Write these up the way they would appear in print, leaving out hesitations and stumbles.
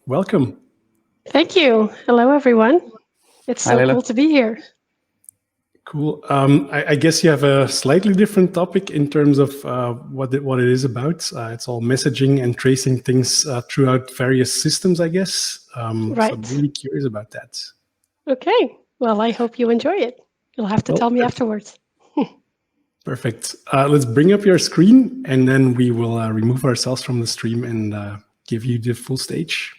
Welcome. Thank you. Hello, everyone. It's Hi, so Laila. cool to be here. Cool. I guess you have a slightly different topic in terms of what it is about. It's all messaging and tracing things throughout various systems, I guess. So I'm Right. really curious about that. Okay. Well, I hope you enjoy it. You'll have to tell me afterwards. Perfect. Let's bring up your screen, and then we will remove ourselves from the stream and give you the full stage.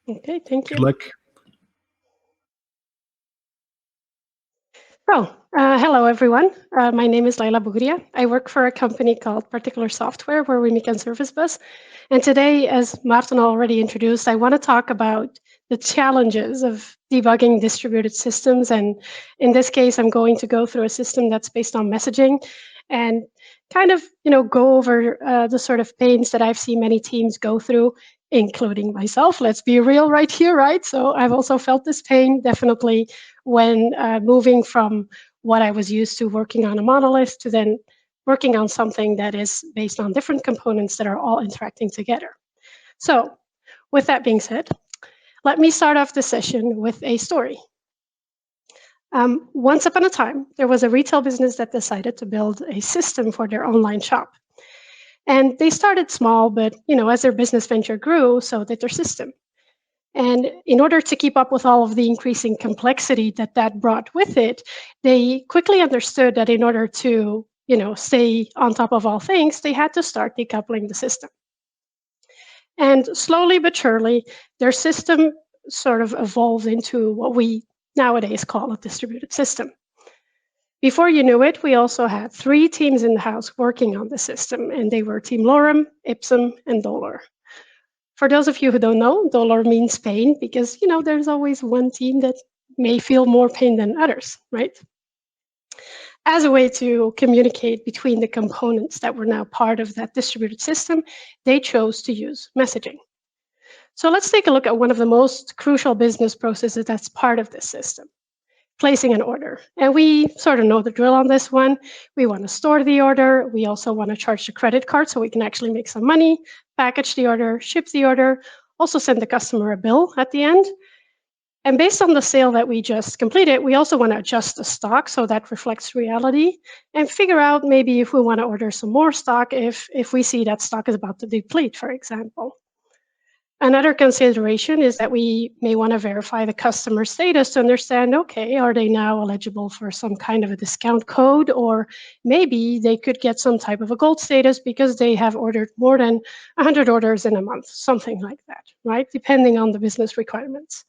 Okay, thank you. Good luck. So, hello, everyone. My name is Laila Bougria. I work for a company called Particular Software, where we make a service bus. And today, as Martin already introduced, I want to talk about the challenges of debugging distributed systems. And in this case, I'm going to go through a system that's based on messaging and kind of, go over the sort of pains that I've seen many teams go through, including myself. Let's be real right here, right? So I've also felt this pain, definitely, when moving from what I was used to working on a monolith to then working on something that is based on different components that are all interacting together. So with that being said, let me start off the session with a story. Once upon a time, there was a retail business that decided to build a system for their online shop. And they started small, but as their business venture grew, so did their system. And in order to keep up with all of the increasing complexity that brought with it, they quickly understood that in order to, stay on top of all things, they had to start decoupling the system. And slowly but surely, their system sort of evolved into what we nowadays call a distributed system. Before you knew it, we also had 3 teams in the house working on the system, and they were Team Lorem, Ipsum, and Dolor. For those of you who don't know, Dolor means pain because, there's always one team that may feel more pain than others, right? As a way to communicate between the components that were now part of that distributed system, they chose to use messaging. So let's take a look at one of the most crucial business processes that's part of this system, placing an order. And we sort of know the drill on this one. We want to store the order. We also want to charge the credit card so we can actually make some money, package the order, ship the order, also send the customer a bill at the end. And based on the sale that we just completed, we also want to adjust the stock so that reflects reality and figure out maybe if we want to order some more stock if we see that stock is about to deplete, for example. Another consideration is that we may want to verify the customer status to understand, okay, are they now eligible for some kind of a discount code? Or maybe they could get some type of a gold status because they have ordered more than 100 orders in a month, something like that, right? Depending on the business requirements.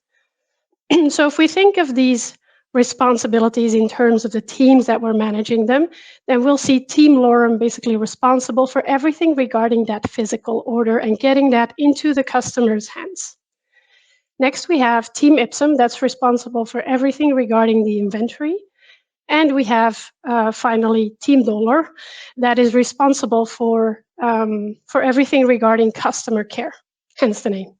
So if we think of these responsibilities in terms of the teams that were managing them, then we'll see Team Lorem basically responsible for everything regarding that physical order and getting that into the customer's hands. Next, we have Team Ipsum that's responsible for everything regarding the inventory. And we have finally Team Dolor that is responsible for everything regarding customer care, hence the name.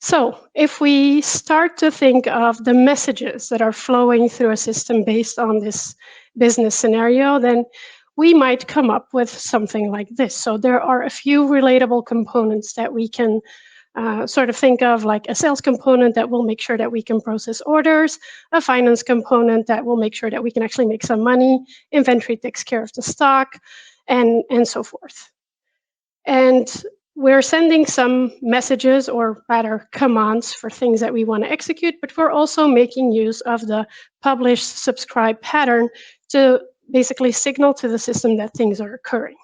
So if we start to think of the messages that are flowing through a system based on this business scenario, then we might come up with something like this. So there are a few relatable components that we can sort of think of, like a sales component that will make sure that we can process orders, a finance component that will make sure that we can actually make some money, inventory takes care of the stock, and so forth. And we're sending some messages, or rather commands, for things that we want to execute, but we're also making use of the publish subscribe pattern to basically signal to the system that things are occurring.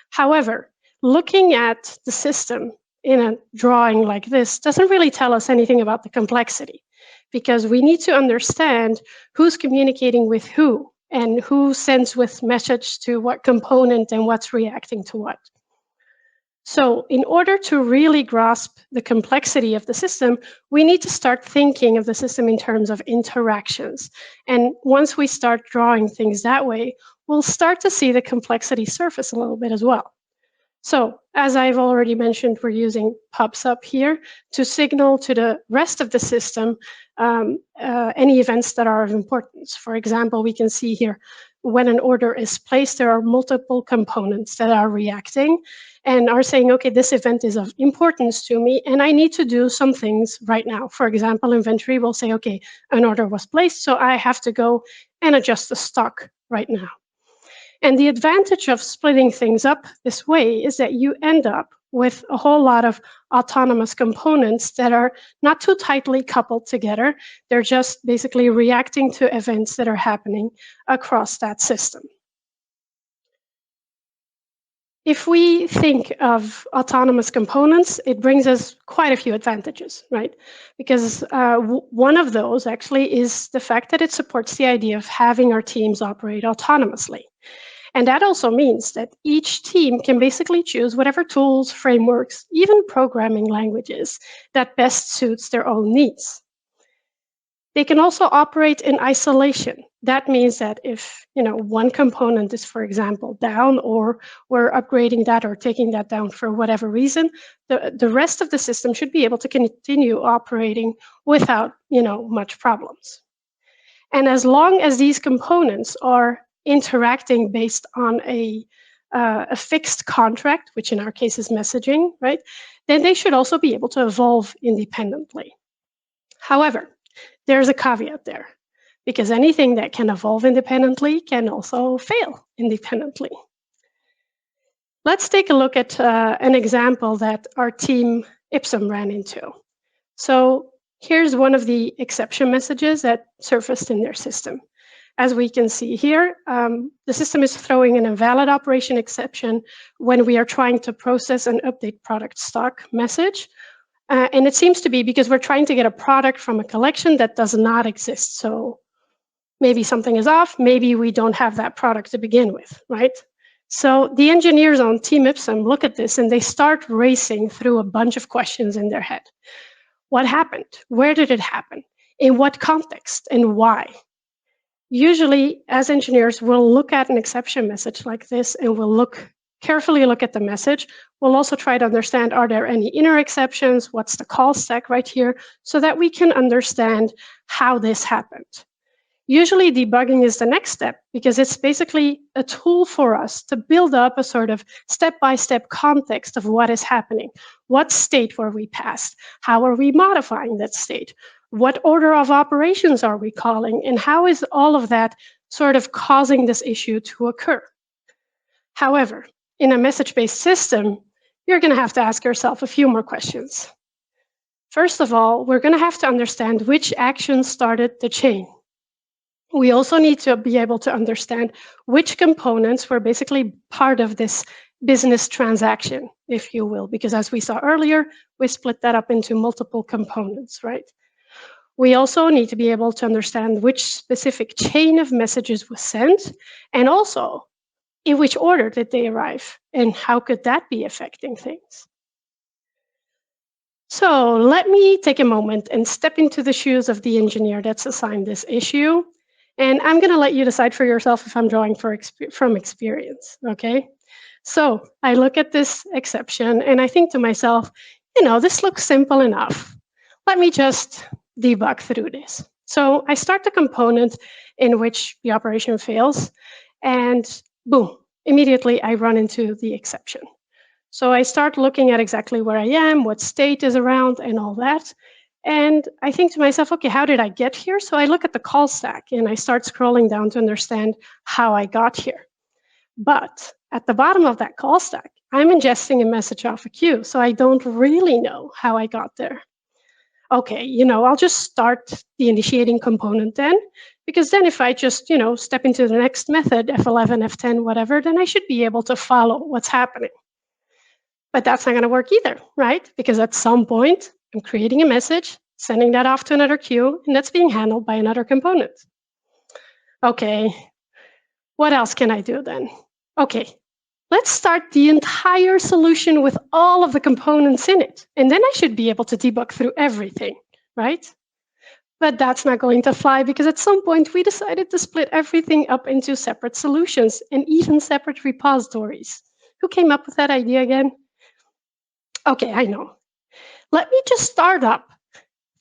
However, looking at the system in a drawing like this doesn't really tell us anything about the complexity, because we need to understand who's communicating with who and who sends with message to what component and what's reacting to what. So in order to really grasp the complexity of the system, we need to start thinking of the system in terms of interactions. And once we start drawing things that way, we'll start to see the complexity surface a little bit as well. So as I've already mentioned, we're using pub/sub here to signal to the rest of the system any events that are of importance. For example, we can see here when an order is placed, there are multiple components that are reacting and are saying, okay, this event is of importance to me, and I need to do some things right now. For example, inventory will say, okay, an order was placed, so I have to go and adjust the stock right now. And the advantage of splitting things up this way is that you end up with a whole lot of autonomous components that are not too tightly coupled together. They're just basically reacting to events that are happening across that system. If we think of autonomous components, it brings us quite a few advantages, right? Because one of those actually is the fact that it supports the idea of having our teams operate autonomously. And that also means that each team can basically choose whatever tools, frameworks, even programming languages that best suits their own needs. They can also operate in isolation. That means that if one component is, for example, down, or we're upgrading that or taking that down for whatever reason, the rest of the system should be able to continue operating without much problems. And as long as these components are interacting based on a fixed contract, which in our case is messaging, right, then they should also be able to evolve independently. However, there's a caveat there, because anything that can evolve independently can also fail independently. Let's take a look at an example that our team Ipsum ran into. So here's one of the exception messages that surfaced in their system. As we can see here, the system is throwing an invalid operation exception when we are trying to process an update product stock message. And it seems to be because we're trying to get a product from a collection that does not exist. So maybe something is off, maybe we don't have that product to begin with, right? So the engineers on Team Ipsum look at this and they start racing through a bunch of questions in their head. What happened? Where did it happen? In what context and why? Usually, as engineers, we'll look at an exception message like this and we'll carefully look at the message. We'll also try to understand, are there any inner exceptions? What's the call stack right here? So that we can understand how this happened. Usually, debugging is the next step because it's basically a tool for us to build up a sort of step-by-step context of what is happening. What state were we passed? How are we modifying that state? What order of operations are we calling? And how is all of that sort of causing this issue to occur? However, in a message-based system, you're going to have to ask yourself a few more questions. First of all, we're going to have to understand which action started the chain. We also need to be able to understand which components were basically part of this business transaction, if you will, because as we saw earlier, we split that up into multiple components, right? We also need to be able to understand which specific chain of messages was sent, and also in which order did they arrive, and how could that be affecting things. So let me take a moment and step into the shoes of the engineer that's assigned this issue. And I'm going to let you decide for yourself if I'm drawing from experience, okay? So I look at this exception and I think to myself, this looks simple enough. Let me just debug through this. So I start the component in which the operation fails, and boom, immediately I run into the exception. So I start looking at exactly where I am, what state is around, and all that. And I think to myself, okay, how did I get here? So I look at the call stack and I start scrolling down to understand how I got here. But at the bottom of that call stack, I'm ingesting a message off a queue, so I don't really know how I got there. Okay, I'll just start the initiating component then, because then if I just, step into the next method, F11, F10, whatever, then I should be able to follow what's happening. But that's not going to work either, right? Because at some point, I'm creating a message, sending that off to another queue, and that's being handled by another component. Okay, what else can I do then? Okay, let's start the entire solution with all of the components in it, and then I should be able to debug through everything, right? But that's not going to fly because at some point we decided to split everything up into separate solutions and even separate repositories. Who came up with that idea again? Okay, I know. Let me just start up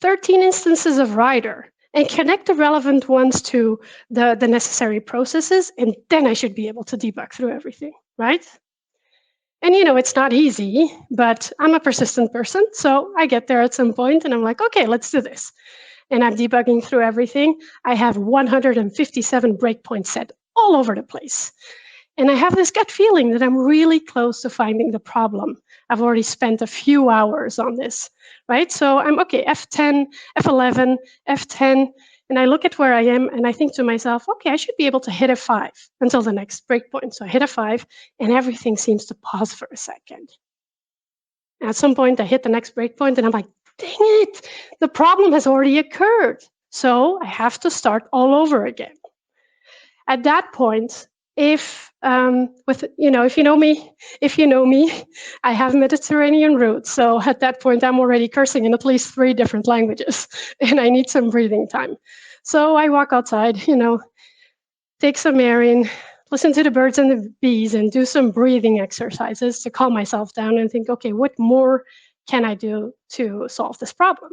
13 instances of Rider and connect the relevant ones to the necessary processes, and then I should be able to debug through everything, right? And it's not easy, but I'm a persistent person, so I get there at some point and I'm like, okay, let's do this. And I'm debugging through everything. I have 157 breakpoints set all over the place. And I have this gut feeling that I'm really close to finding the problem. I've already spent a few hours on this, right? So I'm okay, F10, F11, F10, and I look at where I am and I think to myself, okay, I should be able to hit a 5 until the next breakpoint. So I hit a 5 and everything seems to pause for a second. And at some point I hit the next breakpoint and I'm like, dang it, the problem has already occurred. So I have to start all over again. At that point, if if you know me, I have Mediterranean roots. So at that point, I'm already cursing in at least 3 different languages, and I need some breathing time. So I walk outside, take some air in, listen to the birds and the bees, and do some breathing exercises to calm myself down and think, okay, what more can I do to solve this problem?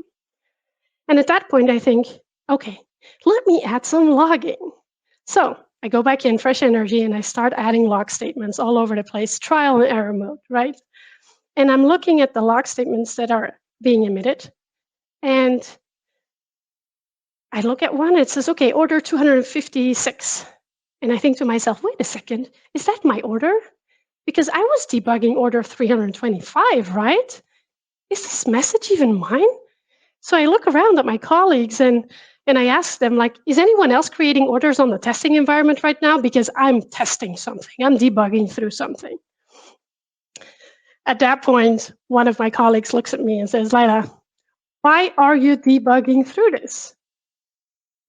And at that point, I think, okay, let me add some logging. So I go back in fresh energy and I start adding log statements all over the place, trial and error mode, right? And I'm looking at the log statements that are being emitted. And I look at one, it says, okay, order 256. And I think to myself, wait a second, is that my order? Because I was debugging order 325, right? Is this message even mine? So I look around at my colleagues and I ask them, like, is anyone else creating orders on the testing environment right now? Because I'm testing something. I'm debugging through something. At that point, one of my colleagues looks at me and says, Laila, why are you debugging through this?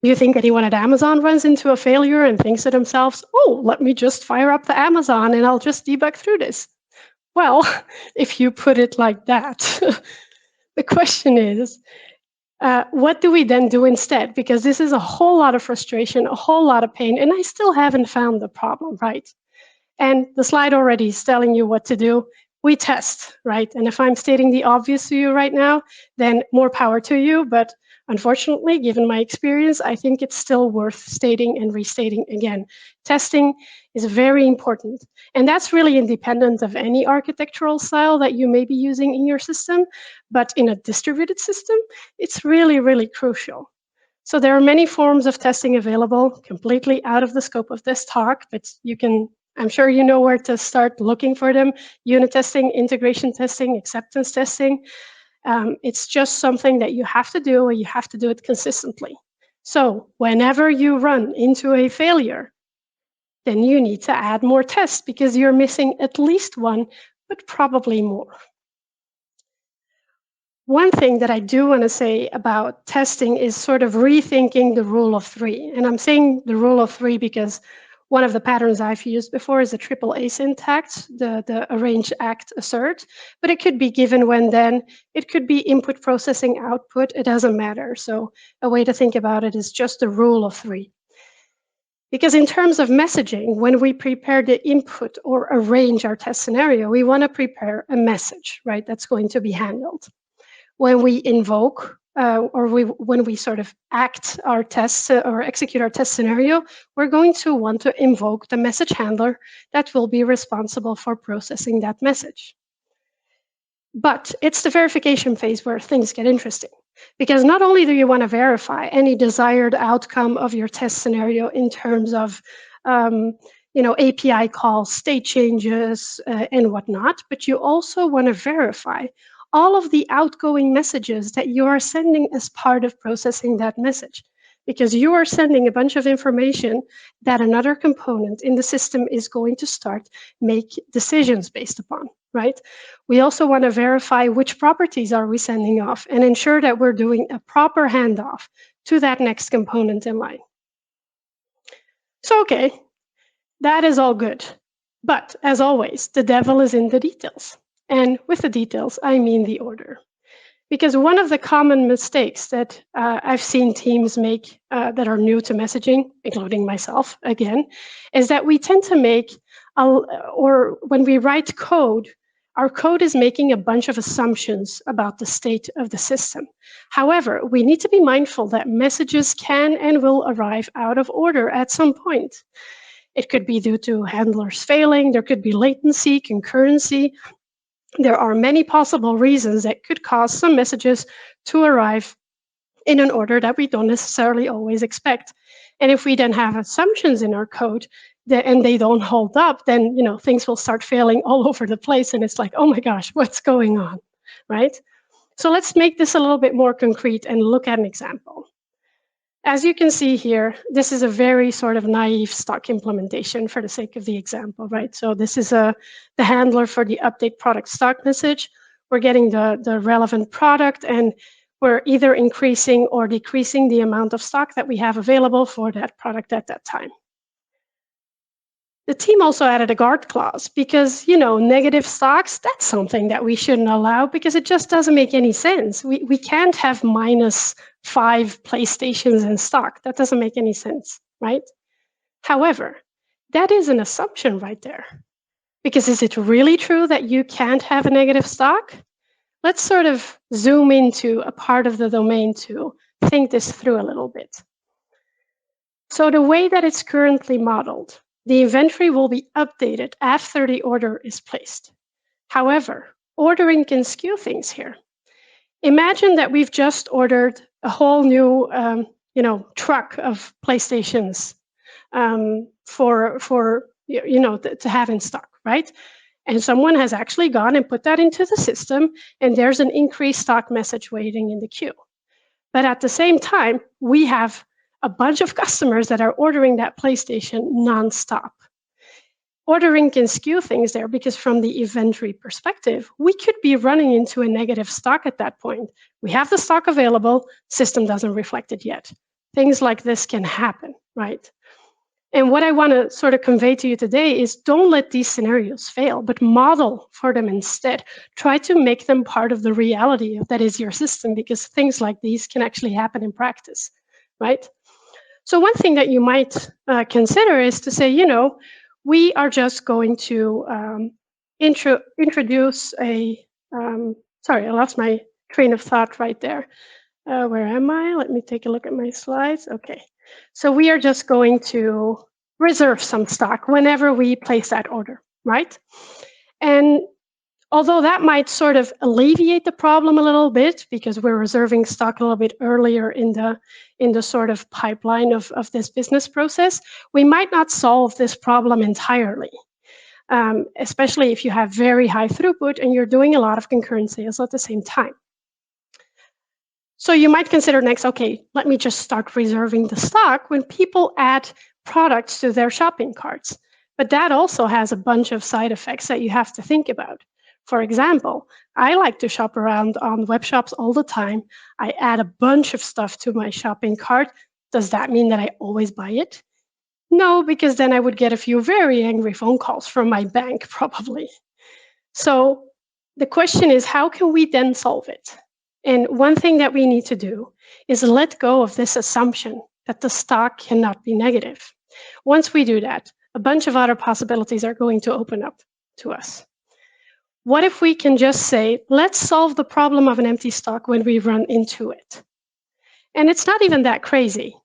Do you think anyone at Amazon runs into a failure and thinks to themselves, oh, let me just fire up the Amazon and I'll just debug through this? Well, if you put it like that, the question is, what do we then do instead? Because this is a whole lot of frustration, a whole lot of pain, and I still haven't found the problem, right? And the slide already is telling you what to do. We test, right? And if I'm stating the obvious to you right now, then more power to you. But unfortunately, given my experience, I think it's still worth stating and restating again. Testing is very important. And that's really independent of any architectural style that you may be using in your system. But in a distributed system, it's really, really crucial. So there are many forms of testing available, completely out of the scope of this talk, but I'm sure you know where to start looking for them. Unit testing, integration testing, acceptance testing. It's just something that you have to do, and you have to do it consistently. So whenever you run into a failure, then you need to add more tests because you're missing at least one, but probably more. One thing that I do want to say about testing is sort of rethinking the rule of 3. And I'm saying the rule of 3 because one of the patterns I've used before is the AAA syntax, the arrange, act, assert. But it could be given when then. It could be input, processing, output. It doesn't matter. So a way to think about it is just the rule of 3. Because in terms of messaging, when we prepare the input or arrange our test scenario, we want to prepare a message, right? That's going to be handled. When we invoke when we sort of act our tests or execute our test scenario, we're going to want to invoke the message handler that will be responsible for processing that message. But it's the verification phase where things get interesting, because not only do you want to verify any desired outcome of your test scenario in terms of API calls, state changes, and whatnot, but you also want to verify all of the outgoing messages that you are sending as part of processing that message, because you are sending a bunch of information that another component in the system is going to start make decisions based upon, right? We also want to verify which properties are we sending off and ensure that we're doing a proper handoff to that next component in line. So, okay, that is all good. But as always, the devil is in the details. And with the details, I mean the order. Because one of the common mistakes that I've seen teams make that are new to messaging, including myself again, is that we tend to make, or when we write code, our code is making a bunch of assumptions about the state of the system. However, we need to be mindful that messages can and will arrive out of order at some point. It could be due to handlers failing, there could be latency, concurrency. There are many possible reasons that could cause some messages to arrive in an order that we don't necessarily always expect. And if we then have assumptions in our code and they don't hold up, then things will start failing all over the place. And it's like, oh my gosh, what's going on, right? So let's make this a little bit more concrete and look at an example. As you can see here, this is a very sort of naive stock implementation for the sake of the example, right? So this is the handler for the update product stock message. We're getting the relevant product, and we're either increasing or decreasing the amount of stock that we have available for that product at that time. The team also added a guard clause because, negative stocks, that's something that we shouldn't allow because it just doesn't make any sense. We can't have -5 PlayStations in stock. That doesn't make any sense, right? However, that is an assumption right there. Because is it really true that you can't have a negative stock? Let's sort of zoom into a part of the domain to think this through a little bit. So the way that it's currently modeled, the inventory will be updated after the order is placed. However, ordering can skew things here. Imagine that we've just ordered a whole new, truck of PlayStations to have in stock, right? And someone has actually gone and put that into the system, and there's an increased stock message waiting in the queue. But at the same time, we have a bunch of customers that are ordering that PlayStation nonstop. Ordering can skew things there because from the inventory perspective, we could be running into a negative stock at that point. We have the stock available, system doesn't reflect it yet. Things like this can happen, right? And what I want to sort of convey to you today is don't let these scenarios fail, but model for them instead. Try to make them part of the reality that is your system, because things like these can actually happen in practice, right? So one thing that you might consider is to say, we are just going to introduce sorry, I lost my train of thought right there. Where am I? Let me take a look at my slides. Okay. So we are just going to reserve some stock whenever we place that order, right? And although that might sort of alleviate the problem a little bit because we're reserving stock a little bit earlier in the sort of pipeline of this business process, we might not solve this problem entirely, especially if you have very high throughput and you're doing a lot of concurrent sales at the same time. So you might consider next, okay, let me just start reserving the stock when people add products to their shopping carts. But that also has a bunch of side effects that you have to think about. For example, I like to shop around on web shops all the time. I add a bunch of stuff to my shopping cart. Does that mean that I always buy it? No, because then I would get a few very angry phone calls from my bank, probably. So the question is, how can we then solve it? And one thing that we need to do is let go of this assumption that the stock cannot be negative. Once we do that, a bunch of other possibilities are going to open up to us. What if we can just say, let's solve the problem of an empty stock when we run into it? And it's not even that crazy,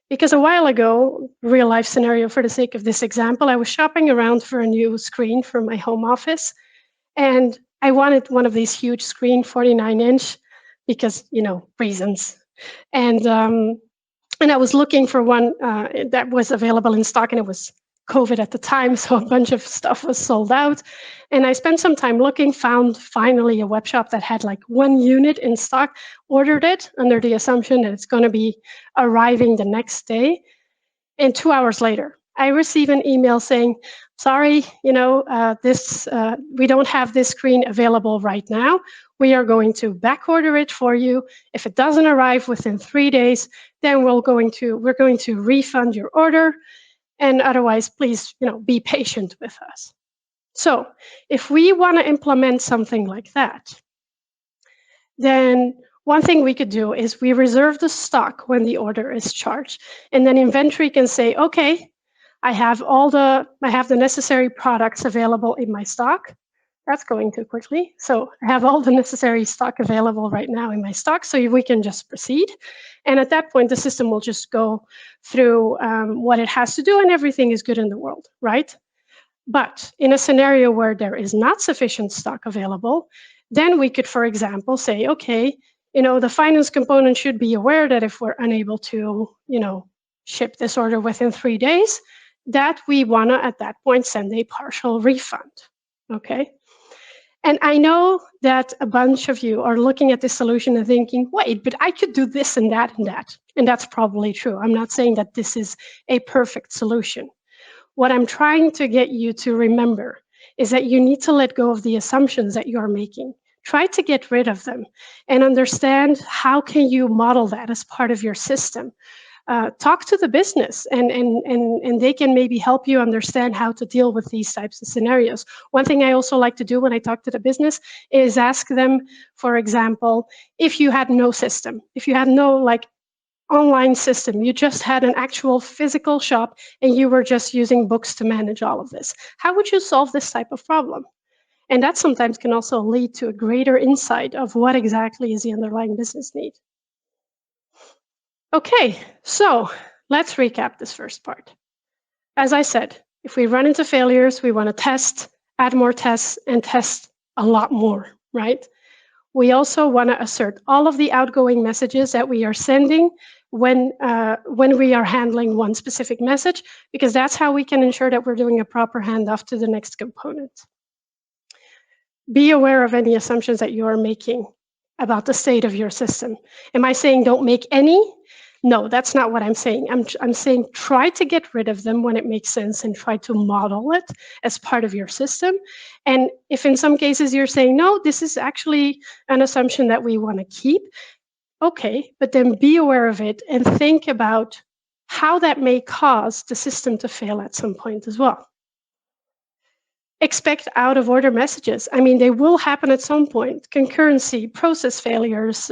because a while ago, real life scenario for the sake of this example, I was shopping around for a new screen for my home office, and I wanted one of these huge screen, 49-inch, because, reasons. And I was looking for one that was available in stock, and it was COVID at the time, so a bunch of stuff was sold out. And I spent some time looking, found finally a web shop that had like 1 unit in stock, ordered it under the assumption that it's going to be arriving the next day. And 2 hours later, I receive an email saying, sorry, we don't have this screen available right now. We are going to back order it for you. If it doesn't arrive within 3 days, then we're going to refund your order. And otherwise, please, be patient with us. So if we want to implement something like that, then one thing we could do is we reserve the stock when the order is charged. And then inventory can say, okay, I have the necessary products available in my stock. that's going too quickly. So I have all the necessary stock available right now in my stock, so we can just proceed. And at that point, the system will just go through what it has to do, and everything is good in the world, right? But in a scenario where there is not sufficient stock available, then we could, for example, say, okay, the finance component should be aware that if we're unable to, ship this order within 3 days, that we want to, at that point, send a partial refund. Okay. And I know that a bunch of you are looking at this solution and thinking, wait, but I could do this and that and that. And that's probably true. I'm not saying that this is a perfect solution. What I'm trying to get you to remember is that you need to let go of the assumptions that you're making. Try to get rid of them and understand how can you model that as part of your system. Talk to the business and they can maybe help you understand how to deal with these types of scenarios. One thing I also like to do when I talk to the business is ask them, for example, if you had no system, if you had no online system, you just had an actual physical shop and you were just using books to manage all of this, how would you solve this type of problem? And that sometimes can also lead to a greater insight of what exactly is the underlying business need. Okay, so let's recap this first part. As I said, if we run into failures, we want to test, add more tests, and test a lot more, right? We also want to assert all of the outgoing messages that we are sending when we are handling one specific message, because that's how we can ensure that we're doing a proper handoff to the next component. Be aware of any assumptions that you are making about the state of your system. Am I saying don't make any? No, that's not what I'm saying. I'm saying try to get rid of them when it makes sense and try to model it as part of your system. And if in some cases you're saying, no, this is actually an assumption that we want to keep, okay, but then be aware of it and think about how that may cause the system to fail at some point as well. Expect out of order messages. I mean, they will happen at some point. Concurrency, process failures,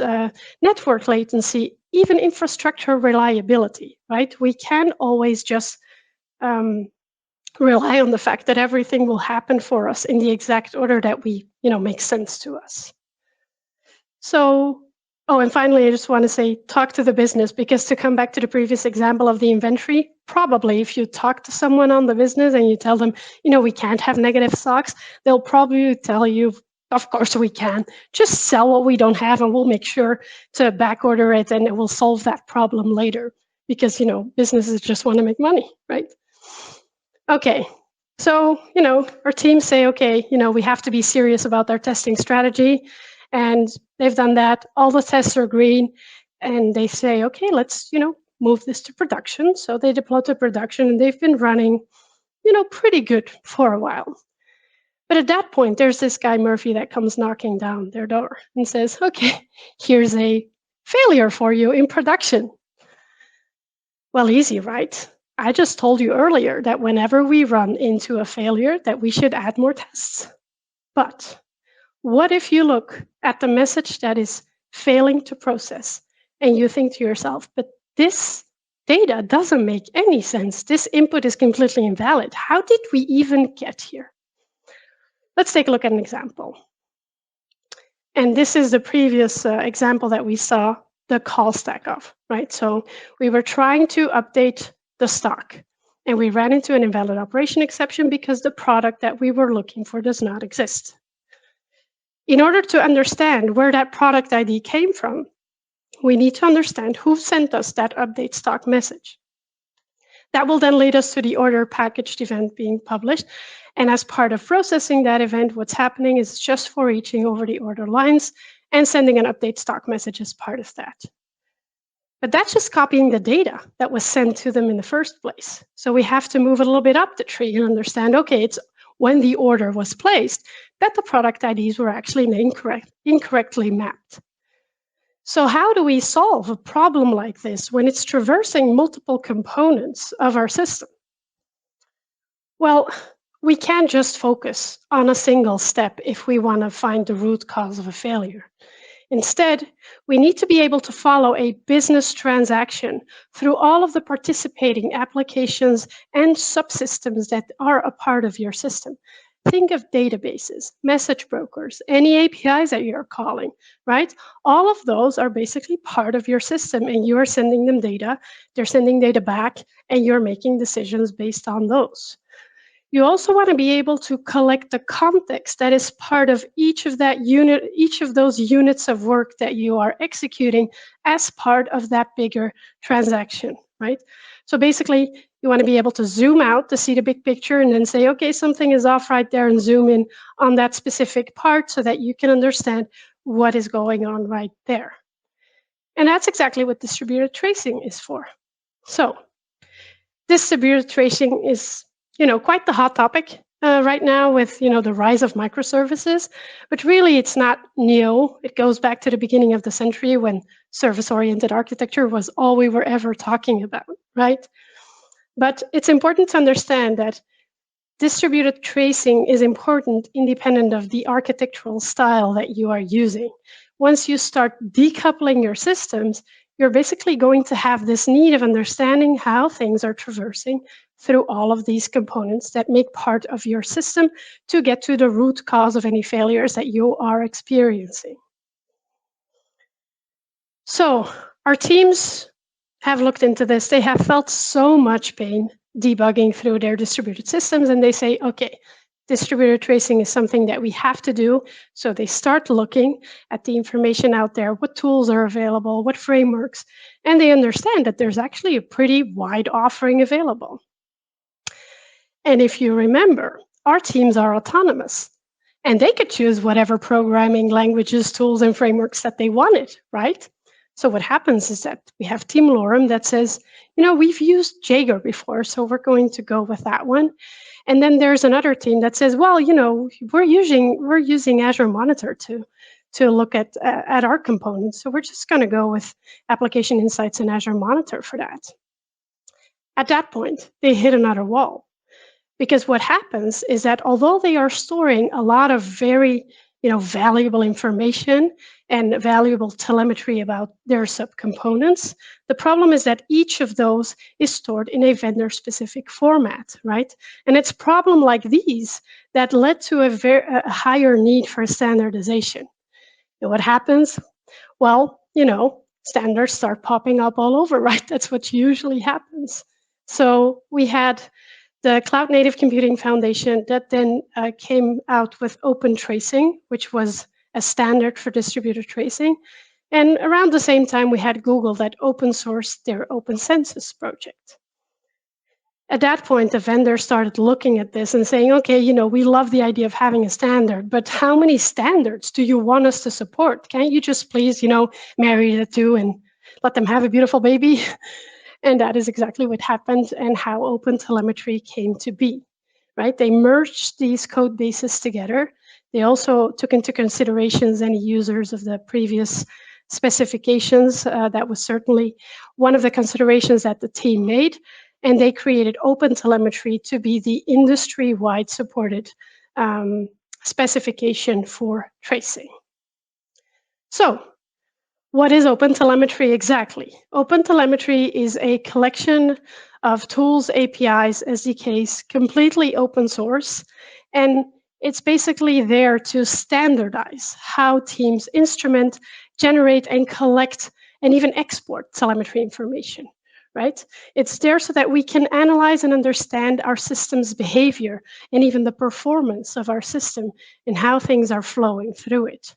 network latency, even infrastructure reliability, right? We can't always just rely on the fact that everything will happen for us in the exact order that makes sense to us. So, and finally, I just want to say, talk to the business, because to come back to the previous example of the inventory, probably if you talk to someone on the business and you tell them, we can't have negative stocks, they'll probably tell you, of course we can. Just sell what we don't have and we'll make sure to back order it and it will solve that problem later, because, businesses just want to make money, right? Okay. So, our teams say, okay, we have to be serious about our testing strategy. And they've done that. All the tests are green. And they say, okay, let's, move this to production. So they deploy to production and they've been running, pretty good for a while. But at that point, there's this guy, Murphy, that comes knocking down their door and says, okay, here's a failure for you in production. Well, easy, right? I just told you earlier that whenever we run into a failure, that we should add more tests. But what if you look at the message that is failing to process and you think to yourself, but this data doesn't make any sense. This input is completely invalid. How did we even get here? Let's take a look at an example. And this is the previous example that we saw, the call stack of, right? So we were trying to update the stock and we ran into an invalid operation exception because the product that we were looking for does not exist. In order to understand where that product ID came from, we need to understand who sent us that update stock message. That will then lead us to the order packaged event being published. And as part of processing that event, what's happening is just for reaching over the order lines and sending an update stock message as part of that. But that's just copying the data that was sent to them in the first place. So we have to move a little bit up the tree and understand, okay, it's when the order was placed that the product IDs were actually incorrectly mapped. So how do we solve a problem like this when it's traversing multiple components of our system? Well, we can't just focus on a single step if we want to find the root cause of a failure. Instead, we need to be able to follow a business transaction through all of the participating applications and subsystems that are a part of your system. think of databases, message brokers, any APIs that you're calling, right? All of those are basically part of your system, and you are sending them data, they're sending data back, and you're making decisions based on those. You also want to be able to collect the context that is part of each of those units of work that you are executing as part of that bigger transaction, right? So basically, you want to be able to zoom out to see the big picture and then say, okay, something is off right there, and zoom in on that specific part so that you can understand what is going on right there. And that's exactly what distributed tracing is for. So distributed tracing is, quite the hot topic right now with, the rise of microservices. But really, it's not new. It goes back to the beginning of the century when service-oriented architecture was all we were ever talking about, right? But it's important to understand that distributed tracing is important independent of the architectural style that you are using. Once you start decoupling your systems, you're basically going to have this need of understanding how things are traversing through all of these components that make part of your system to get to the root cause of any failures that you are experiencing. So our teams have looked into this. They have felt so much pain debugging through their distributed systems, and they say, okay, distributed tracing is something that we have to do. So they start looking at the information out there, what tools are available, what frameworks, and they understand that there's actually a pretty wide offering available. And if you remember, our teams are autonomous, and they could choose whatever programming languages, tools, and frameworks that they wanted, right? So what happens is that we have Team Lorem that says, we've used Jaeger before, so we're going to go with that one. And then there's another team that says, well, we're using Azure Monitor to look at our components, so we're just going to go with Application Insights and Azure Monitor for that. At that point, they hit another wall. Because what happens is that although they are storing a lot of very valuable information and valuable telemetry about their subcomponents, the problem is that each of those is stored in a vendor-specific format, right? And it's problems like these that led to a higher need for standardization. And what happens? Well, standards start popping up all over, right? That's what usually happens. So we had the Cloud Native Computing Foundation that then came out with open tracing, which was a standard for distributed tracing. And around the same time, we had Google that open sourced their Open Census project. At that point, the vendors started looking at this and saying, okay, we love the idea of having a standard, but how many standards do you want us to support? Can't you just please, marry the two and let them have a beautiful baby? And that is exactly what happened and how OpenTelemetry came to be, right? They merged these code bases together. They also took into considerations any users of the previous specifications. That was certainly one of the considerations that the team made. And they created OpenTelemetry to be the industry-wide supported specification for tracing. So, what is OpenTelemetry exactly? OpenTelemetry is a collection of tools, APIs, SDKs, completely open source, and it's basically there to standardize how teams instrument, generate, and collect, and even export telemetry information, right? It's there so that we can analyze and understand our system's behavior and even the performance of our system and how things are flowing through it.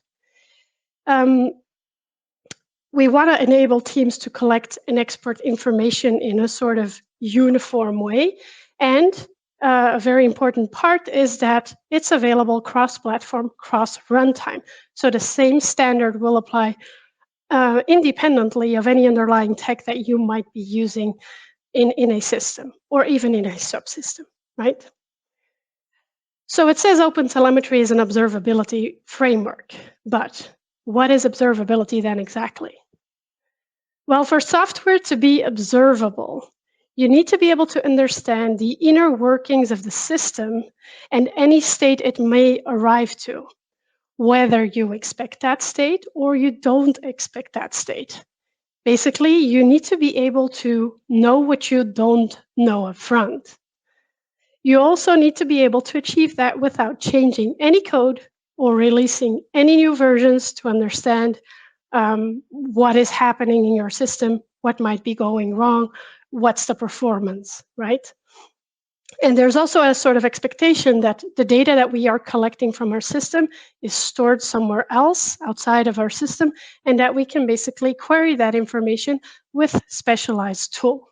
We want to enable teams to collect and export information in a sort of uniform way. And a very important part is that it's available cross-platform, cross-runtime. So the same standard will apply independently of any underlying tech that you might be using in a system or even in a subsystem, right? So it says OpenTelemetry is an observability framework, but what is observability then exactly? Well, for software to be observable, you need to be able to understand the inner workings of the system and any state it may arrive to, whether you expect that state or you don't expect that state. Basically, you need to be able to know what you don't know up front. You also need to be able to achieve that without changing any code or releasing any new versions to understand what is happening in your system, what might be going wrong, what's the performance, right? And there's also a sort of expectation that the data that we are collecting from our system is stored somewhere else outside of our system, and that we can basically query that information with specialized tools.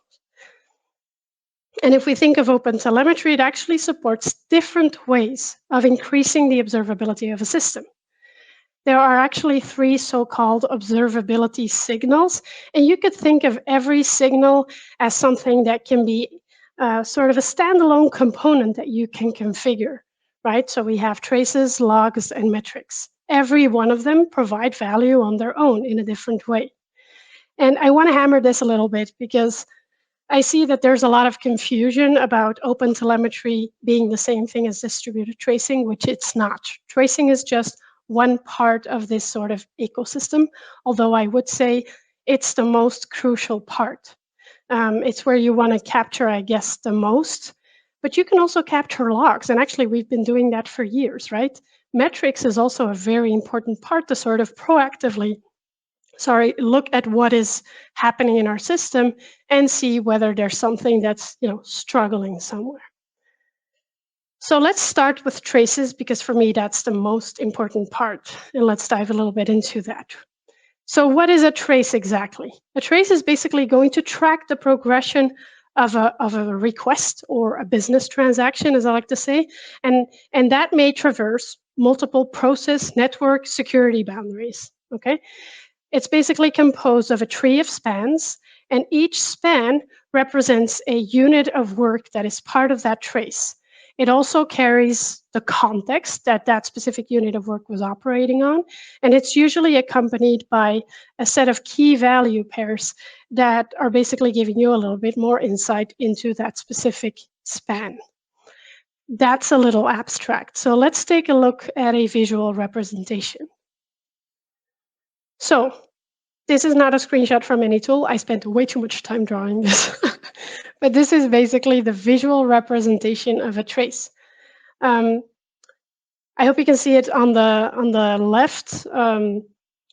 And if we think of OpenTelemetry, it actually supports different ways of increasing the observability of a system. There are actually 3 so-called observability signals, and you could think of every signal as something that can be sort of a standalone component that you can configure, right? So we have traces, logs, and metrics. Every one of them provide value on their own in a different way. And I want to hammer this a little bit because I see that there's a lot of confusion about OpenTelemetry being the same thing as distributed tracing, which it's not. Tracing is just one part of this sort of ecosystem, although I would say it's the most crucial part. It's where you want to capture, I guess, the most. But you can also capture logs, and actually we've been doing that for years, right? Metrics is also a very important part to sort of proactively look at what is happening in our system and see whether there's something that's struggling somewhere. So let's start with traces, because for me that's the most important part, and let's dive a little bit into that. So what is a trace exactly? A trace is basically going to track the progression of a request or a business transaction, as I like to say, and that may traverse multiple process, network, security boundaries. Okay. It's basically composed of a tree of spans, and each span represents a unit of work that is part of that trace. It also carries the context that that specific unit of work was operating on, and it's usually accompanied by a set of key value pairs that are basically giving you a little bit more insight into that specific span. That's a little abstract, so let's take a look at a visual representation. So this is not a screenshot from any tool. I spent way too much time drawing this. But this is basically the visual representation of a trace. I hope you can see it on the left.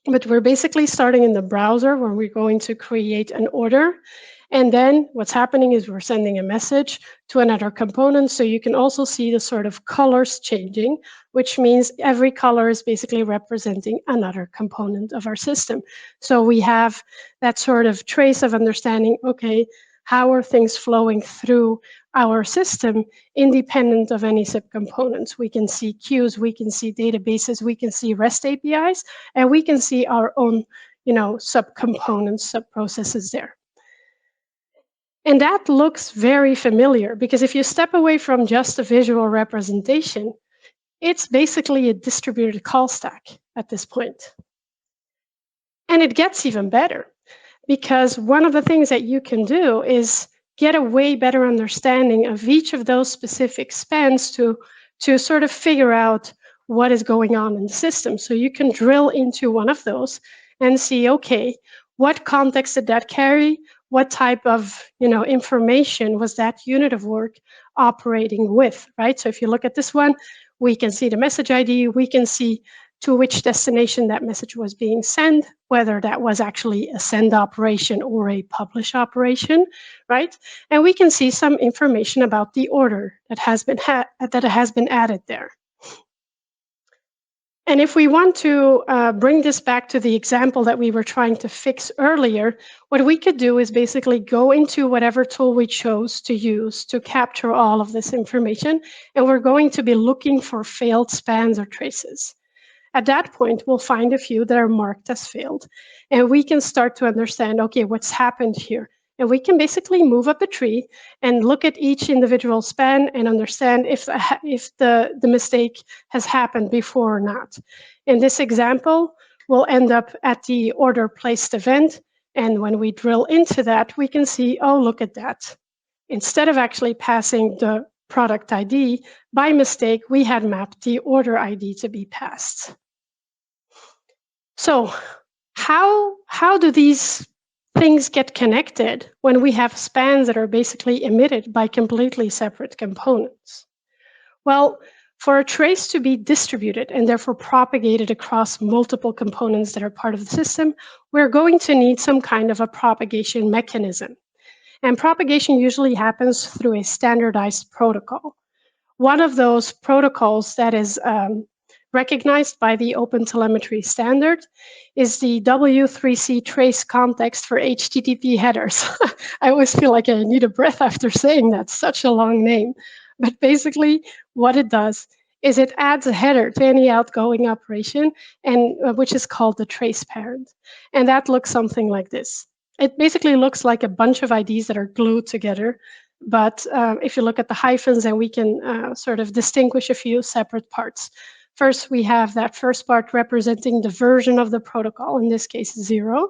But we're basically starting in the browser where we're going to create an order. And then what's happening is we're sending a message to another component. So you can also see the sort of colors changing, which means every color is basically representing another component of our system. So we have that sort of trace of understanding, okay, how are things flowing through our system independent of any subcomponents? We can see queues, we can see databases, we can see REST APIs, and we can see our own, subcomponents, subprocesses there. And that looks very familiar because if you step away from just a visual representation, it's basically a distributed call stack at this point. And it gets even better because one of the things that you can do is get a way better understanding of each of those specific spans to sort of figure out what is going on in the system. So you can drill into one of those and see, okay, what context did that carry? What type of information was that unit of work operating with, right? So if you look at this one, we can see the message ID, we can see to which destination that message was being sent, whether that was actually a send operation or a publish operation, right? And we can see some information about the order that has been added there. And if we want to bring this back to the example that we were trying to fix earlier, what we could do is basically go into whatever tool we chose to use to capture all of this information, and we're going to be looking for failed spans or traces. At that point, we'll find a few that are marked as failed, and we can start to understand, okay, what's happened here? And we can basically move up the tree and look at each individual span and understand if the mistake has happened before or not. In this example, we'll end up at the order placed event, and when we drill into that, we can see, oh, look at that. Instead of actually passing the product ID, by mistake, we had mapped the order ID to be passed. So how do these things get connected when we have spans that are basically emitted by completely separate components? Well, for a trace to be distributed and therefore propagated across multiple components that are part of the system, we're going to need some kind of a propagation mechanism. And propagation usually happens through a standardized protocol. One of those protocols that is recognized by the OpenTelemetry standard is the W3C trace context for HTTP headers. I always feel like I need a breath after saying that, such a long name. But basically, what it does is it adds a header to any outgoing operation, and which is called the trace parent. And that looks something like this. It basically looks like a bunch of IDs that are glued together. But if you look at the hyphens, then we can sort of distinguish a few separate parts. First, we have that first part representing the version of the protocol, in this case 0.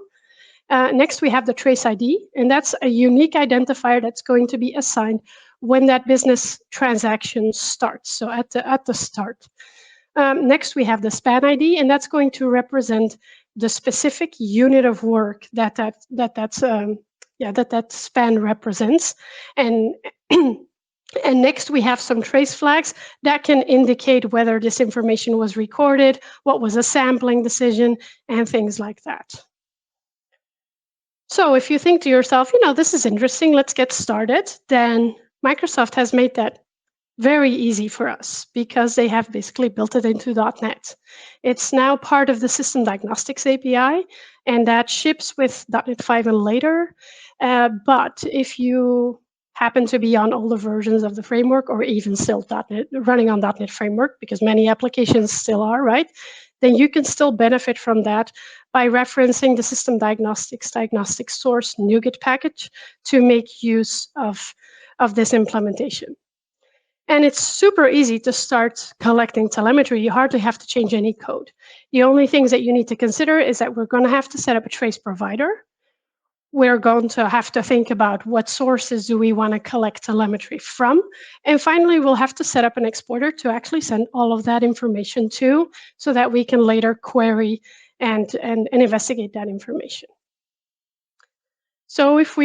Next, we have the trace ID, and that's a unique identifier that's going to be assigned when that business transaction starts, so at the start. Next, we have the span ID, and that's going to represent the specific unit of work that span represents. And and next, we have some trace flags that can indicate whether this information was recorded, what was a sampling decision, and things like that. So if you think to yourself, this is interesting, let's get started, then Microsoft has made that very easy for us because they have basically built it into .NET. It's now part of the System Diagnostics API, and that ships with .NET 5 and later. But if you happen to be on older versions of the framework, or even still .NET, running on .NET framework, because many applications still are, right? Then you can still benefit from that by referencing the System Diagnostics source NuGet package to make use of this implementation. And it's super easy to start collecting telemetry. You hardly have to change any code. The only things that you need to consider is that we're going to have to set up a trace provider. We're going to have to think about what sources do we want to collect telemetry from. And finally, we'll have to set up an exporter to actually send all of that information to, so that we can later query and investigate that information. So if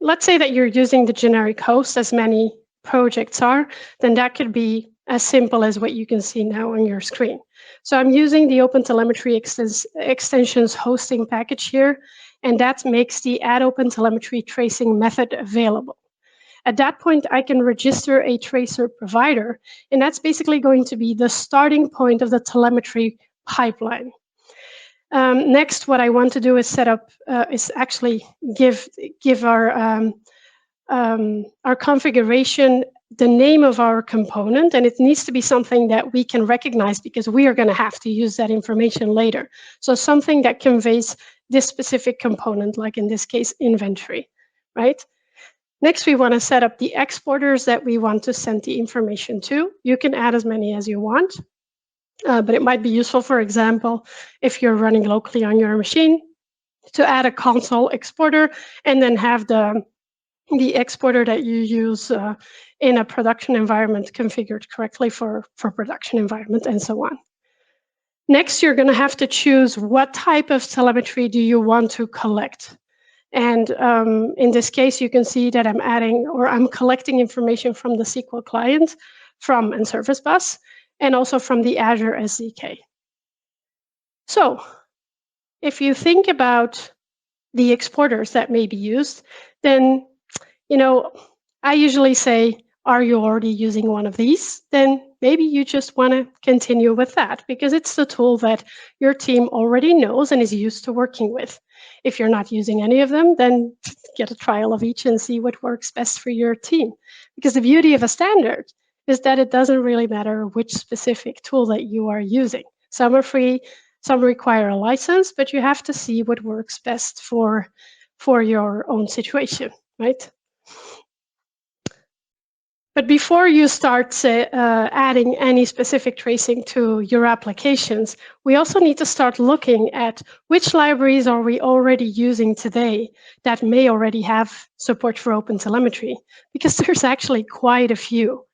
let's say that you're using the generic host, as many projects are, then that could be as simple as what you can see now on your screen. So I'm using the OpenTelemetry extensions hosting package here, and that makes the add OpenTelemetry tracing method available. At that point, I can register a tracer provider, and that's basically going to be the starting point of the telemetry pipeline. Next, what I want to do is set up, is actually give our configuration the name of our component, and it needs to be something that we can recognize because we are going to have to use that information later. So something that conveys this specific component, like in this case, inventory, right? Next, we want to set up the exporters that we want to send the information to. You can add as many as you want, but it might be useful, for example, if you're running locally on your machine, to add a console exporter and then have the exporter that you use in a production environment configured correctly for production environment, and so on. Next, you're going to have to choose what type of telemetry do you want to collect. And in this case, you can see that I'm collecting information from the SQL client, from and Service Bus, and also from the Azure SDK. So if you think about the exporters that may be used, then I usually say, are you already using one of these? Then maybe you just want to continue with that because it's the tool that your team already knows and is used to working with. If you're not using any of them, then get a trial of each and see what works best for your team. Because the beauty of a standard is that it doesn't really matter which specific tool that you are using. Some are free, some require a license, but you have to see what works best for your own situation, right? But before you start adding any specific tracing to your applications, we also need to start looking at which libraries are we already using today that may already have support for OpenTelemetry, because there's actually quite a few.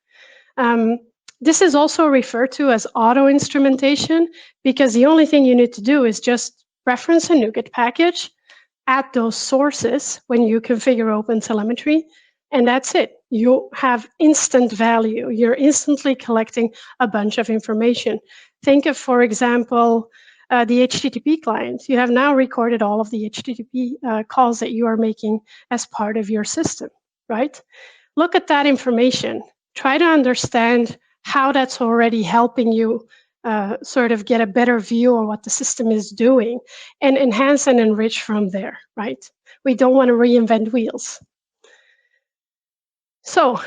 This is also referred to as auto-instrumentation, because the only thing you need to do is just reference a NuGet package, add those sources when you configure OpenTelemetry, and that's it. You have instant value. You're instantly collecting a bunch of information. Think of, for example, the HTTP client. You have now recorded all of the HTTP calls that you are making as part of your system, right? Look at that information. Try to understand how that's already helping you sort of get a better view on what the system is doing and enhance and enrich from there, right? We don't want to reinvent wheels. So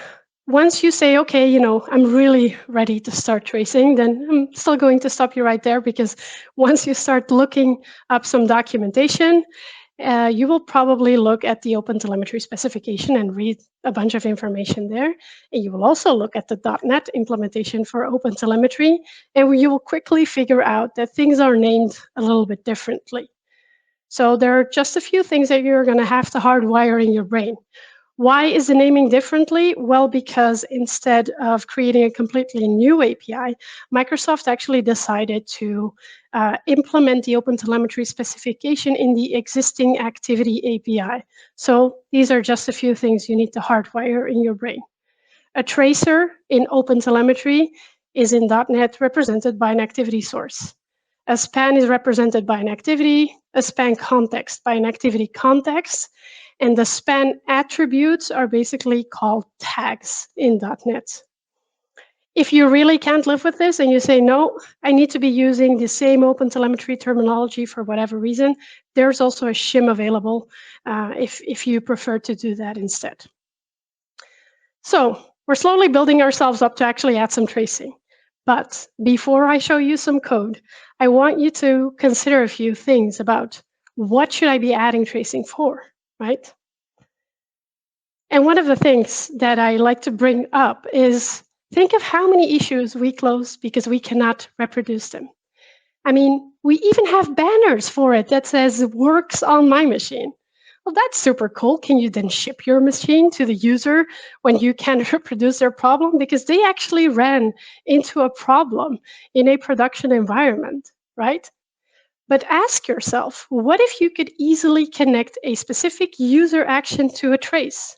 once you say, okay, I'm really ready to start tracing, then I'm still going to stop you right there, because once you start looking up some documentation, you will probably look at the OpenTelemetry specification and read a bunch of information there. And you will also look at the .NET implementation for OpenTelemetry, and you will quickly figure out that things are named a little bit differently. So there are just a few things that you're going to have to hardwire in your brain. Why is the naming differently? Well, because instead of creating a completely new API, Microsoft actually decided to implement the OpenTelemetry specification in the existing activity API. So these are just a few things you need to hardwire in your brain. A tracer in OpenTelemetry is in .NET represented by an activity source. A span is represented by an activity, a span context by an activity context, and the span attributes are basically called tags in .NET. If you really can't live with this and you say, no, I need to be using the same OpenTelemetry terminology for whatever reason, there's also a shim available if you prefer to do that instead. So we're slowly building ourselves up to actually add some tracing. But before I show you some code, I want you to consider a few things about what should I be adding tracing for, right? And one of the things that I like to bring up is think of how many issues we close because we cannot reproduce them. I mean, we even have banners for it that says works on my machine. Well, that's super cool. Can you then ship your machine to the user when you can't reproduce their problem? Because they actually ran into a problem in a production environment, right? But ask yourself, what if you could easily connect a specific user action to a trace?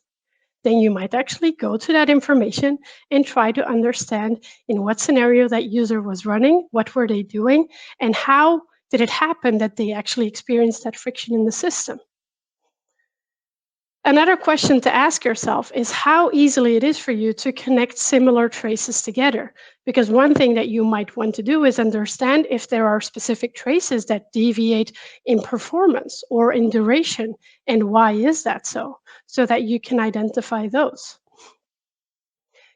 Then you might actually go to that information and try to understand in what scenario that user was running, what were they doing, and how did it happen that they actually experienced that friction in the system. Another question to ask yourself is how easily it is for you to connect similar traces together. Because one thing that you might want to do is understand if there are specific traces that deviate in performance or in duration, and why is that so that you can identify those.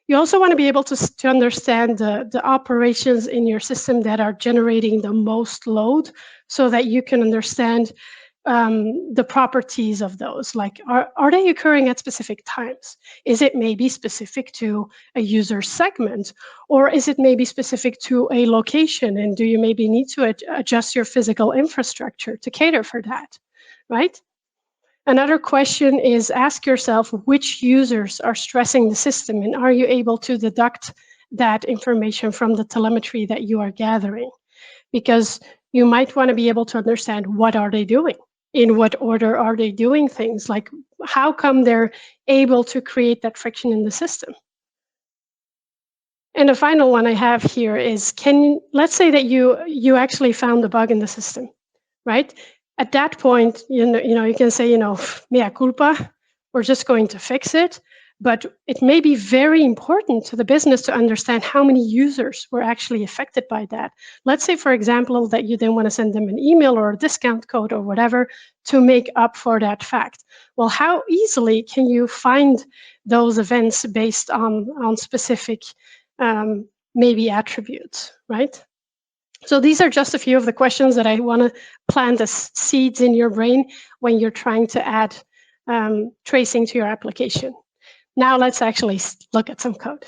You also want to be able to understand the operations in your system that are generating the most load so that you can understand the properties of those. Like, are they occurring at specific times? Is it maybe specific to a user segment? Or is it maybe specific to a location? And do you maybe need to adjust your physical infrastructure to cater for that, right? Another question is ask yourself which users are stressing the system, and are you able to deduct that information from the telemetry that you are gathering? Because you might want to be able to understand what are they doing? In what order are they doing things? Like, how come they're able to create that friction in the system? And the final one I have here is, let's say that you actually found a bug in the system, right? At that point, you can say, mea culpa, we're just going to fix it. But it may be very important to the business to understand how many users were actually affected by that. Let's say, for example, that you then want to send them an email or a discount code or whatever to make up for that fact. Well, how easily can you find those events based on specific maybe attributes, right? So these are just a few of the questions that I want to plant as seeds in your brain when you're trying to add tracing to your application. Now let's actually look at some code.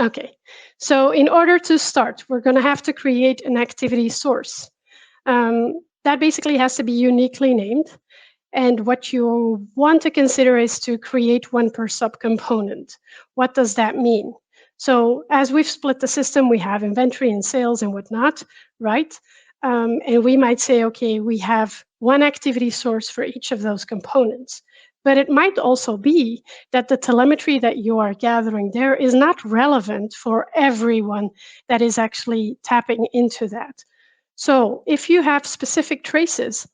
Okay, so in order to start, we're going to have to create an activity source. That basically has to be uniquely named. And what you want to consider is to create one per subcomponent. What does that mean? So as we've split the system, we have inventory and sales and whatnot, right? And we might say, okay, we have one activity source for each of those components. But it might also be that the telemetry that you are gathering there is not relevant for everyone that is actually tapping into that. So if you have specific traces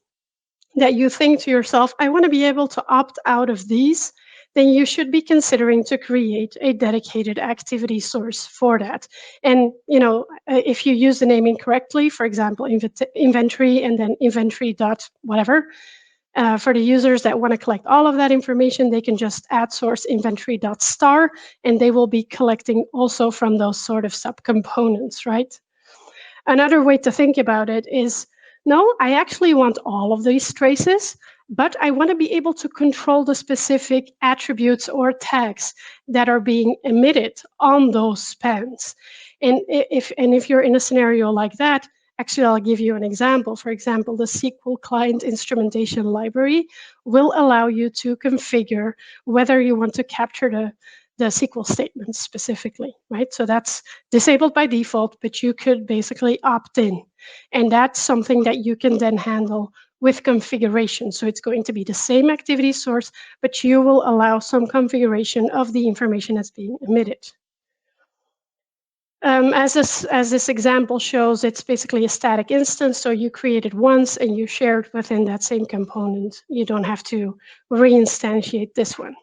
that you think to yourself, I want to be able to opt out of these, then you should be considering to create a dedicated activity source for that. And if you use the naming correctly, for example, inventory and then inventory dot whatever, for the users that want to collect all of that information, they can just add source inventory dot star, and they will be collecting also from those sort of subcomponents, right? Another way to think about it is, no, I actually want all of these traces, but I want to be able to control the specific attributes or tags that are being emitted on those spans. And if you're in a scenario like that, actually, I'll give you an example. For example, the SQL client instrumentation library will allow you to configure whether you want to capture the SQL statements specifically, right? So that's disabled by default, but you could basically opt in. And that's something that you can then handle with configuration. So it's going to be the same activity source, but you will allow some configuration of the information that's being emitted. As this example shows, it's basically a static instance. So you create it once and you share it within that same component. You don't have to reinstantiate this one.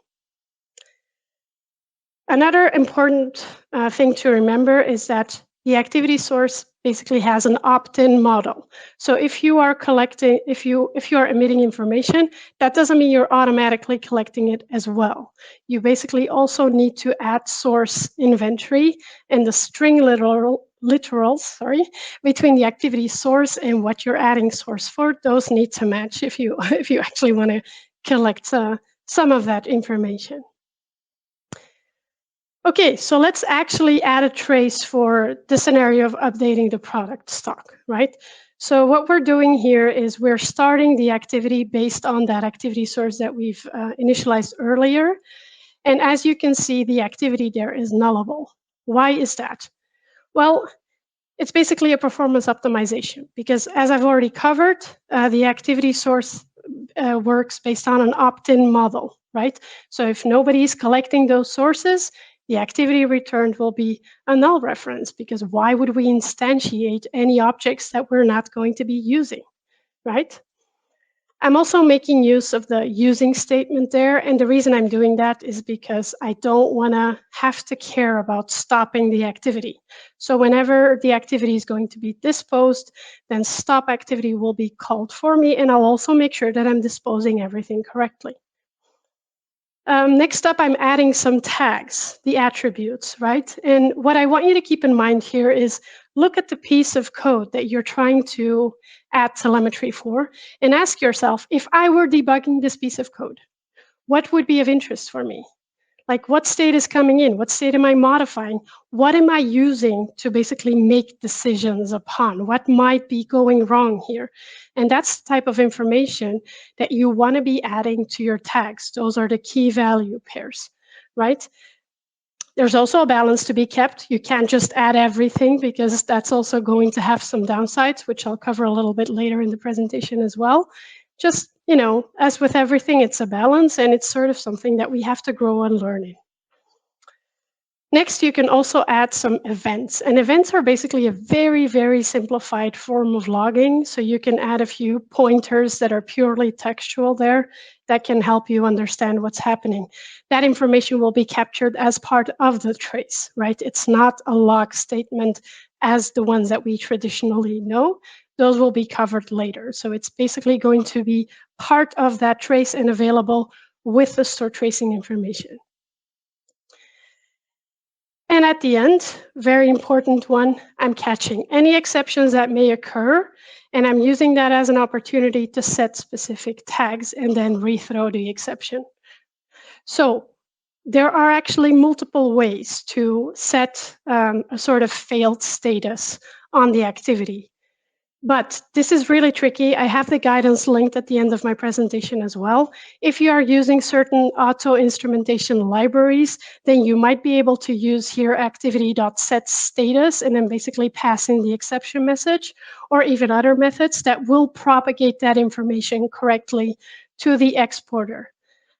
Another important thing to remember is that the activity source basically has an opt-in model. So if you are collecting, if you are emitting information, that doesn't mean you're automatically collecting it as well. You basically also need to add source inventory and the string literals, between the activity source and what you're adding source for. Those need to match if you actually want to collect some of that information. Okay, so let's actually add a trace for the scenario of updating the product stock, right? So what we're doing here is we're starting the activity based on that activity source that we've initialized earlier. And as you can see, the activity there is nullable. Why is that? Well, it's basically a performance optimization because as I've already covered, the activity source works based on an opt-in model, right? So if nobody's collecting those sources, the activity returned will be a null reference because why would we instantiate any objects that we're not going to be using, right? I'm also making use of the using statement there. And the reason I'm doing that is because I don't want to have to care about stopping the activity. So whenever the activity is going to be disposed, then stop activity will be called for me. And I'll also make sure that I'm disposing everything correctly. Next up, I'm adding some tags, the attributes, right? And what I want you to keep in mind here is look at the piece of code that you're trying to add telemetry for and ask yourself, if I were debugging this piece of code, what would be of interest for me? Like what state is coming in? What state am I modifying? What am I using to basically make decisions upon? What might be going wrong here? And that's the type of information that you want to be adding to your tags. Those are the key value pairs, right? There's also a balance to be kept. You can't just add everything because that's also going to have some downsides, which I'll cover a little bit later in the presentation as well. Just, as with everything, it's a balance and it's sort of something that we have to grow and learn in. Next, you can also add some events. And events are basically a very, very simplified form of logging. So you can add a few pointers that are purely textual there that can help you understand what's happening. That information will be captured as part of the trace, right? It's not a log statement as the ones that we traditionally know. Those will be covered later. So it's basically going to be part of that trace and available with the store tracing information. And at the end, very important one, I'm catching any exceptions that may occur, and I'm using that as an opportunity to set specific tags and then rethrow the exception. So there are actually multiple ways to set a sort of failed status on the activity. But this is really tricky. I have the guidance linked at the end of my presentation as well. If you are using certain auto-instrumentation libraries, then you might be able to use here activity.setStatus and then basically pass in the exception message, or even other methods that will propagate that information correctly to the exporter.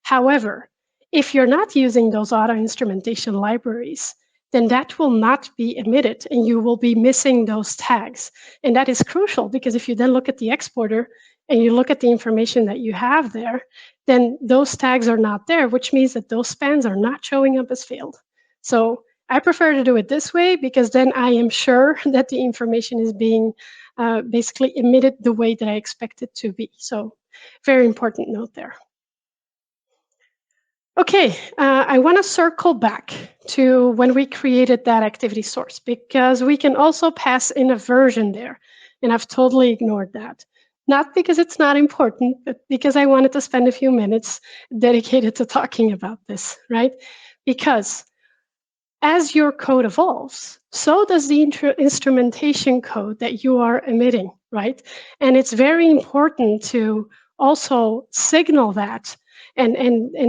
However, if you're not using those auto-instrumentation libraries, then that will not be emitted and you will be missing those tags. And that is crucial because if you then look at the exporter and you look at the information that you have there, then those tags are not there, which means that those spans are not showing up as failed. So I prefer to do it this way because then I am sure that the information is being basically emitted the way that I expect it to be. So very important note there. Okay, I want to circle back to when we created that activity source because we can also pass in a version there. And I've totally ignored that. Not because it's not important, but because I wanted to spend a few minutes dedicated to talking about this, right? Because as your code evolves, so does the instrumentation code that you are emitting, right? And it's very important to also signal that and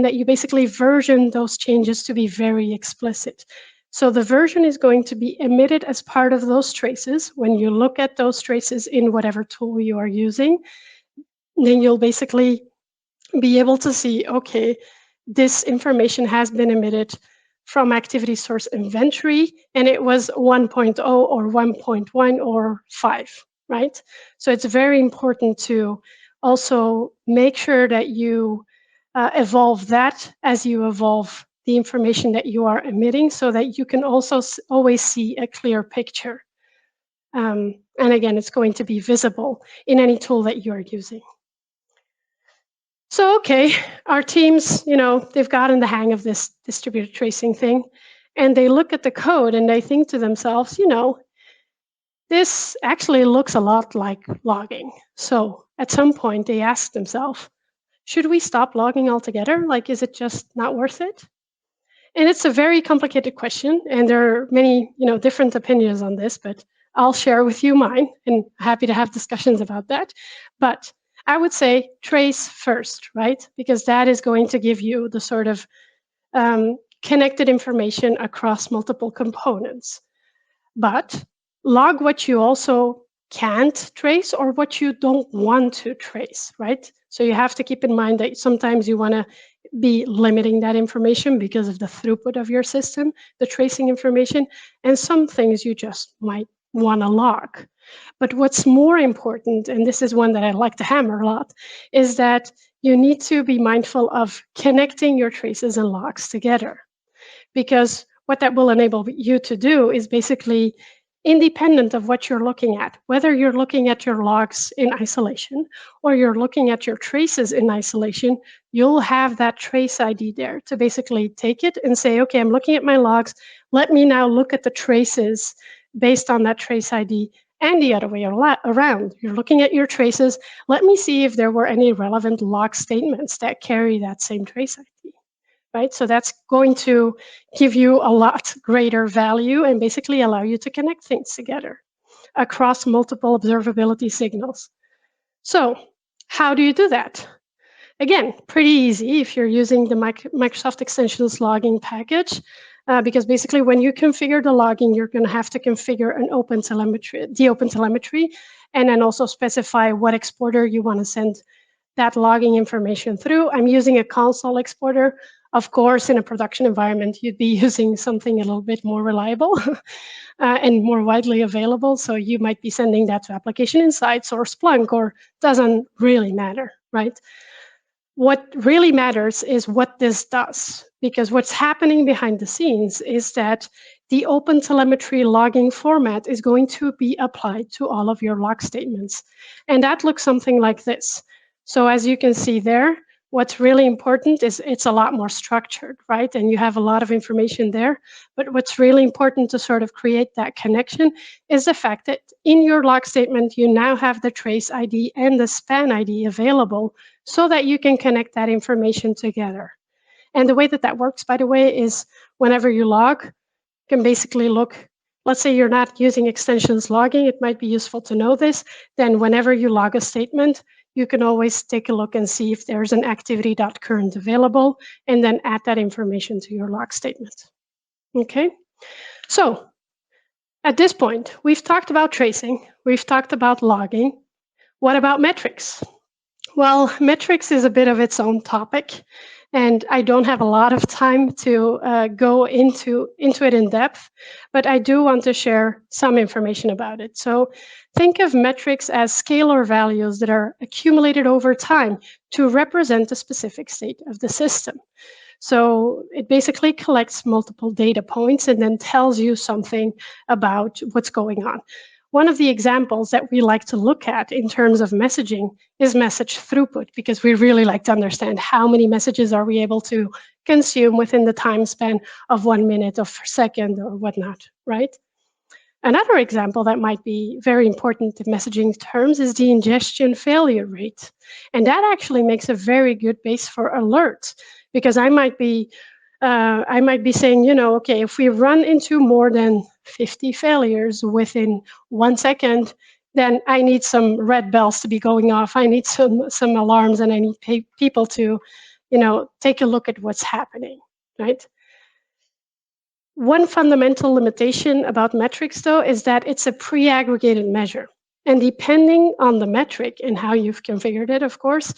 that you basically version those changes to be very explicit. So the version is going to be emitted as part of those traces. When you look at those traces in whatever tool you are using, then you'll basically be able to see, okay, this information has been emitted from activity source inventory, and it was 1.0 or 1.1 or 5, right? So it's very important to also make sure that you evolve that as you evolve the information that you are emitting so that you can also always see a clear picture. And again, it's going to be visible in any tool that you are using. So, okay, our teams, they've gotten the hang of this distributed tracing thing, and they look at the code and they think to themselves, this actually looks a lot like logging. So at some point they ask themselves, should we stop logging altogether? Like, is it just not worth it? And it's a very complicated question, and there are many, different opinions on this, but I'll share with you mine, and happy to have discussions about that. But I would say trace first, right? Because that is going to give you the sort of connected information across multiple components. But log what you also can't trace or what you don't want to trace, right? So you have to keep in mind that sometimes you want to be limiting that information because of the throughput of your system, the tracing information, and some things you just might want to log. But what's more important, and this is one that I like to hammer a lot, is that you need to be mindful of connecting your traces and logs together. Because what that will enable you to do is basically independent of what you're looking at, whether you're looking at your logs in isolation or you're looking at your traces in isolation, you'll have that trace ID there to basically take it and say, okay, I'm looking at my logs. Let me now look at the traces based on that trace ID, and the other way around. You're looking at your traces. Let me see if there were any relevant log statements that carry that same trace ID. Right? So that's going to give you a lot greater value and basically allow you to connect things together across multiple observability signals. So how do you do that? Again, pretty easy if you're using the Microsoft Extensions logging package, because basically when you configure the logging, you're going to have to configure the OpenTelemetry, and then also specify what exporter you want to send that logging information through. I'm using a console exporter. Of course, in a production environment, you'd be using something a little bit more reliable and more widely available. So you might be sending that to Application Insights or Splunk, or doesn't really matter, right? What really matters is what this does, because what's happening behind the scenes is that the OpenTelemetry logging format is going to be applied to all of your log statements. And that looks something like this. So as you can see there, what's really important is it's a lot more structured, right? And you have a lot of information there. But what's really important to sort of create that connection is the fact that in your log statement, you now have the trace ID and the span ID available so that you can connect that information together. And the way that that works, by the way, is whenever you log, you can basically look let's say you're not using extensions logging, it might be useful to know this. Then whenever you log a statement, you can always take a look and see if there's an activity.current available, and then add that information to your log statement. Okay, so at this point, we've talked about tracing, we've talked about logging. What about metrics? Well, metrics is a bit of its own topic, and I don't have a lot of time to go into it in depth, but I do want to share some information about it. So think of metrics as scalar values that are accumulated over time to represent a specific state of the system. So it basically collects multiple data points and then tells you something about what's going on. One of the examples that we like to look at in terms of messaging is message throughput, because we really like to understand how many messages are we able to consume within the time span of 1 minute or per second or whatnot, right? Another example that might be very important in messaging terms is the ingestion failure rate. And that actually makes a very good base for alerts, because I might be saying, okay, if we run into more than 50 failures within 1 second, then I need some red bells to be going off. I need some alarms, and I need people to, take a look at what's happening, right? One fundamental limitation about metrics, though, is that it's a pre-aggregated measure. And depending on the metric and how you've configured it, of course,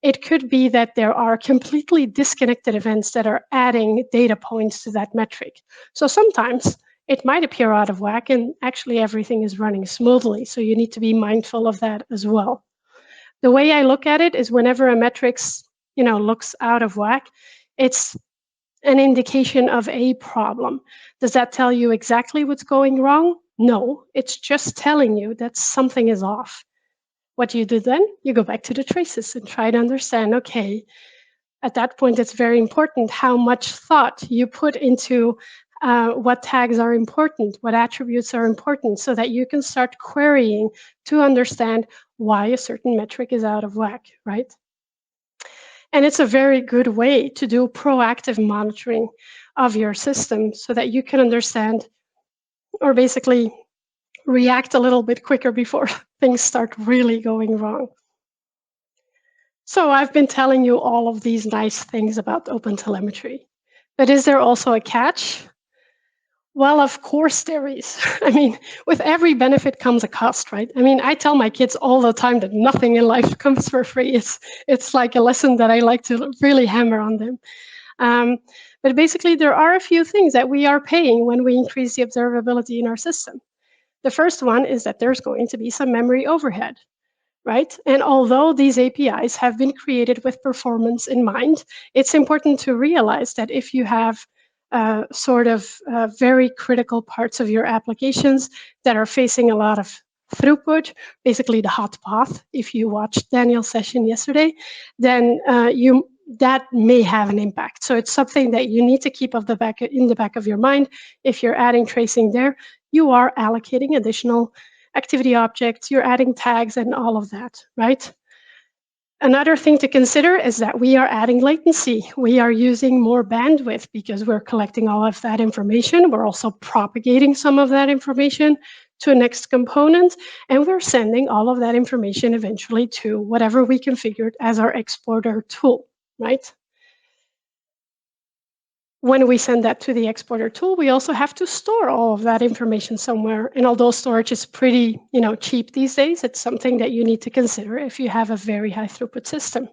it could be that there are completely disconnected events that are adding data points to that metric. So sometimes it might appear out of whack and actually everything is running smoothly. So you need to be mindful of that as well. The way I look at it is whenever a metrics, looks out of whack, it's an indication of a problem. Does that tell you exactly what's going wrong? No, it's just telling you that something is off. What do you do then? You go back to the traces and try to understand, okay, at that point, it's very important how much thought you put into what tags are important, what attributes are important, so that you can start querying to understand why a certain metric is out of whack, right? And it's a very good way to do proactive monitoring of your system so that you can understand, or basically react a little bit quicker before things start really going wrong. So I've been telling you all of these nice things about OpenTelemetry, but is there also a catch? Well, of course there is. I mean, with every benefit comes a cost, right? I mean, I tell my kids all the time that nothing in life comes for free. It's like a lesson that I like to really hammer on them. But basically, there are a few things that we are paying when we increase the observability in our system. The first one is that there's going to be some memory overhead, right? And although these APIs have been created with performance in mind, it's important to realize that if you have very critical parts of your applications that are facing a lot of throughput, basically the hot path, if you watched Daniel's session yesterday, then that may have an impact. So it's something that you need to keep in the back of your mind. If you're adding tracing there, you are allocating additional activity objects, you're adding tags and all of that, right? Another thing to consider is that we are adding latency. We are using more bandwidth because we're collecting all of that information. We're also propagating some of that information to a next component, and we're sending all of that information eventually to whatever we configured as our exporter tool, right? When we send that to the exporter tool, we also have to store all of that information somewhere. And although storage is pretty, cheap these days, it's something that you need to consider if you have a very high throughput system.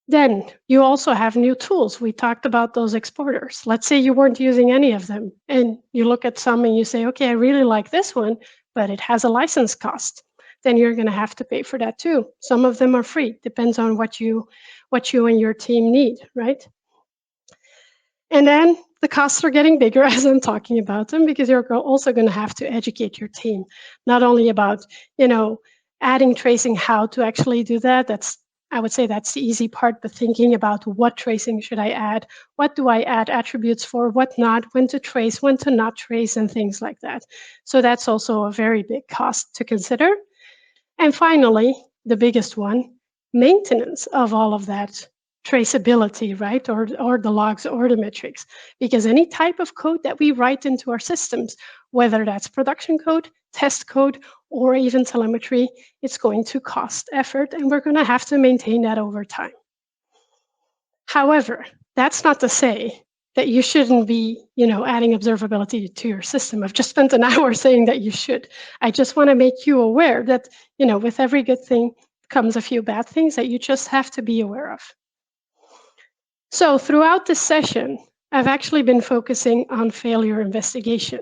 Then you also have new tools. We talked about those exporters. Let's say you weren't using any of them, and you look at some and you say, okay, I really like this one, but it has a license cost. Then you're going to have to pay for that too. Some of them are free. Depends on what you and your team need, right? And then the costs are getting bigger as I'm talking about them, because you're also going to have to educate your team, not only about, adding tracing, how to actually do that. I would say that's the easy part, but thinking about what tracing should I add? What do I add attributes for? What not? When to trace, when to not trace, and things like that. So that's also a very big cost to consider. And finally, the biggest one, maintenance of all of that traceability, right? Or the logs or the metrics. Because any type of code that we write into our systems, whether that's production code, test code, or even telemetry, it's going to cost effort, and we're going to have to maintain that over time. However, that's not to say that you shouldn't be, adding observability to your system. I've just spent an hour saying that you should. I just want to make you aware that, with every good thing comes a few bad things that you just have to be aware of. So throughout this session, I've actually been focusing on failure investigation,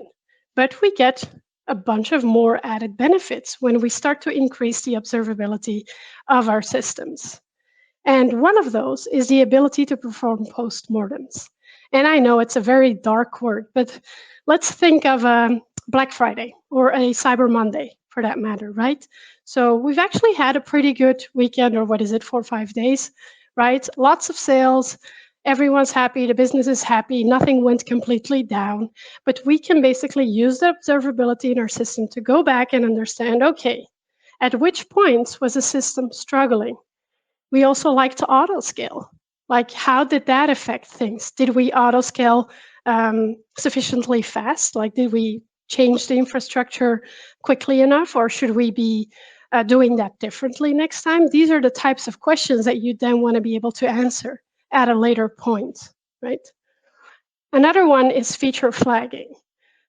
but we get a bunch of more added benefits when we start to increase the observability of our systems. And one of those is the ability to perform postmortems. And I know it's a very dark word, but let's think of Black Friday or a Cyber Monday for that matter, right? So we've actually had a pretty good weekend, or what is it, 4 or 5 days, right? Lots of sales. Everyone's happy, the business is happy, nothing went completely down, but we can basically use the observability in our system to go back and understand, okay, at which points was the system struggling? We also like to auto-scale. Like, how did that affect things? Did we auto-scale sufficiently fast? Like, did we change the infrastructure quickly enough, or should we be doing that differently next time? These are the types of questions that you then want to be able to answer at a later point, right? Another one is feature flagging.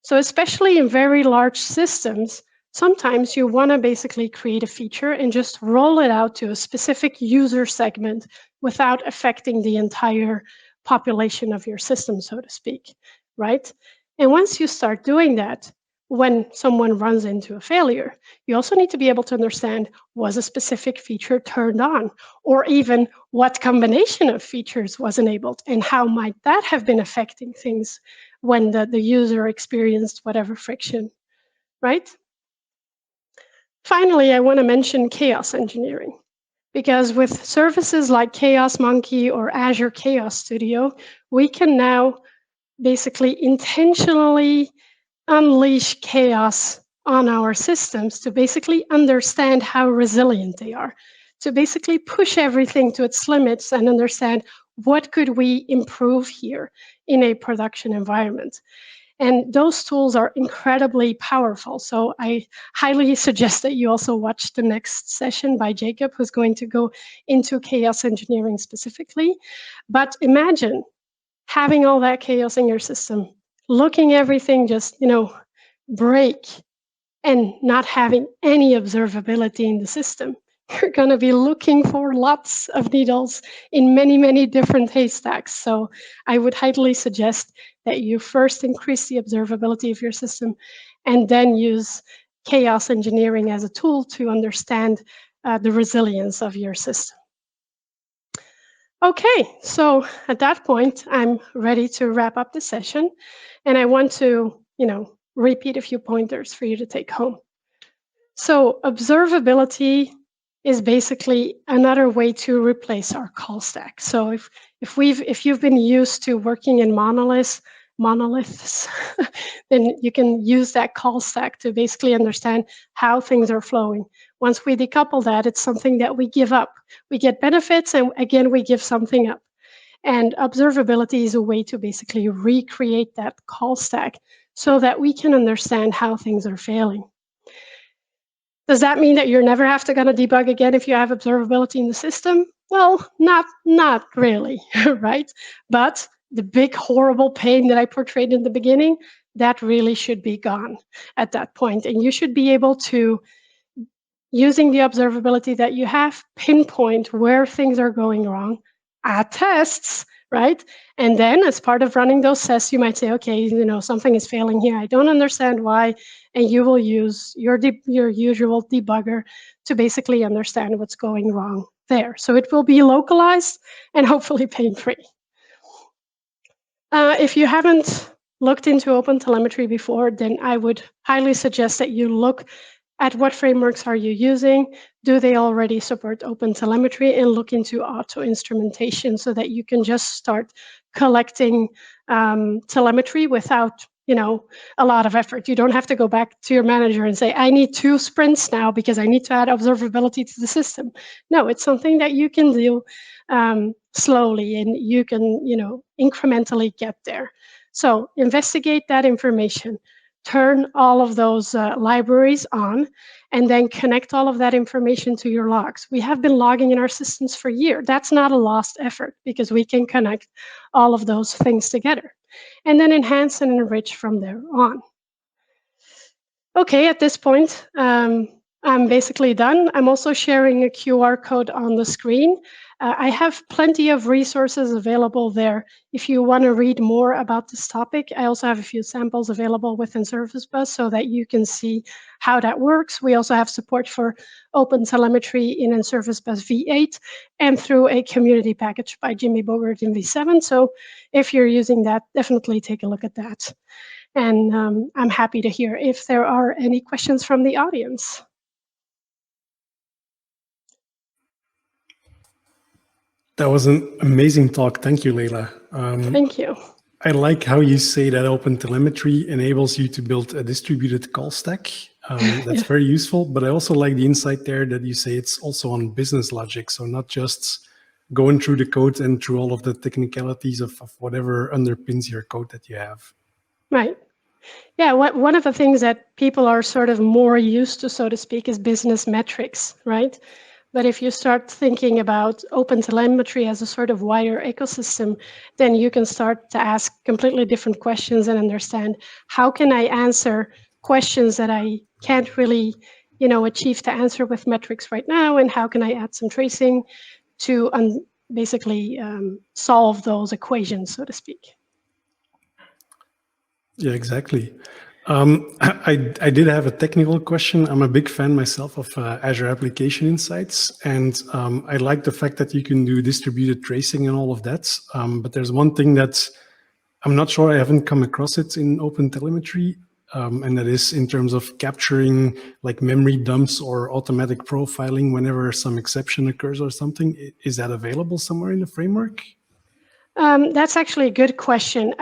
So especially in very large systems, sometimes you want to basically create a feature and just roll it out to a specific user segment without affecting the entire population of your system, so to speak, right? And once you start doing that, when someone runs into a failure, you also need to be able to understand, was a specific feature turned on? Or even what combination of features was enabled? And how might that have been affecting things when the user experienced whatever friction, right? Finally, I want to mention chaos engineering. Because with services like Chaos Monkey or Azure Chaos Studio, we can now basically intentionally unleash chaos on our systems to basically understand how resilient they are, to basically push everything to its limits and understand what could we improve here in a production environment. And those tools are incredibly powerful. So I highly suggest that you also watch the next session by Jacob, who's going to go into chaos engineering specifically. But imagine having all that chaos in your system, looking everything just, break, and not having any observability in the system. You're going to be looking for lots of needles in many, many different haystacks. So I would highly suggest that you first increase the observability of your system and then use chaos engineering as a tool to understand the resilience of your system. Okay, so at that point, I'm ready to wrap up the session, and I want to, repeat a few pointers for you to take home. So observability is basically another way to replace our call stack. So if you've been used to working in monoliths, then you can use that call stack to basically understand how things are flowing. Once we decouple that, it's something that we give up. We get benefits, and again, we give something up. And observability is a way to basically recreate that call stack so that we can understand how things are failing. Does that mean that you're never have to gonna debug again if you have observability in the system? Well, not really, right? But the big horrible pain that I portrayed in the beginning, that really should be gone at that point. And you should be able to, using the observability that you have, pinpoint where things are going wrong, add tests, right? And then as part of running those tests, you might say, okay, something is failing here. I don't understand why. And you will use your usual debugger to basically understand what's going wrong there. So it will be localized and hopefully pain-free. If you haven't looked into OpenTelemetry before, then I would highly suggest that you look at what frameworks are you using. Do they already support OpenTelemetry? And look into Auto-instrumentation so that you can just start collecting telemetry without a lot of effort. You don't have to go back to your manager and say, I need 2 sprints now because I need to add observability to the system. No, it's something that you can do slowly, and you can, incrementally get there. So investigate that information, turn all of those libraries on, and then connect all of that information to your logs. We have been logging in our systems for years. That's not a lost effort because we can connect all of those things together and then enhance and enrich from there on. Okay, at this point, I'm basically done. I'm also sharing a QR code on the screen. I have plenty of resources available there. If you want to read more about this topic, I also have a few samples available within Service Bus so that you can see how that works. We also have support for OpenTelemetry in Service Bus V8 and through a community package by Jimmy Bogert in V7. So if you're using that, definitely take a look at that. And I'm happy to hear if there are any questions from the audience. That was an amazing talk. Thank you, Laila. Thank you. I like how you say that OpenTelemetry enables you to build a distributed call stack. That's very useful, but I also like the insight there that you say it's also on business logic. So not just going through the code and through all of the technicalities of whatever underpins your code that you have. Right. Yeah, one of the things that people are sort of more used to, so to speak, is business metrics, right? But if you start thinking about OpenTelemetry as a sort of wider ecosystem, then you can start to ask completely different questions and understand how can I answer questions that I can't really, achieve to answer with metrics right now, and how can I add some tracing to basically solve those equations, so to speak. Yeah, exactly. I did have a technical question. I'm a big fan myself of Azure Application Insights, and I like the fact that you can do distributed tracing and all of that. But there's one thing that I'm not sure, I haven't come across it in OpenTelemetry, and that is in terms of capturing like memory dumps or automatic profiling whenever some exception occurs or something. Is that available somewhere in the framework? That's actually a good question.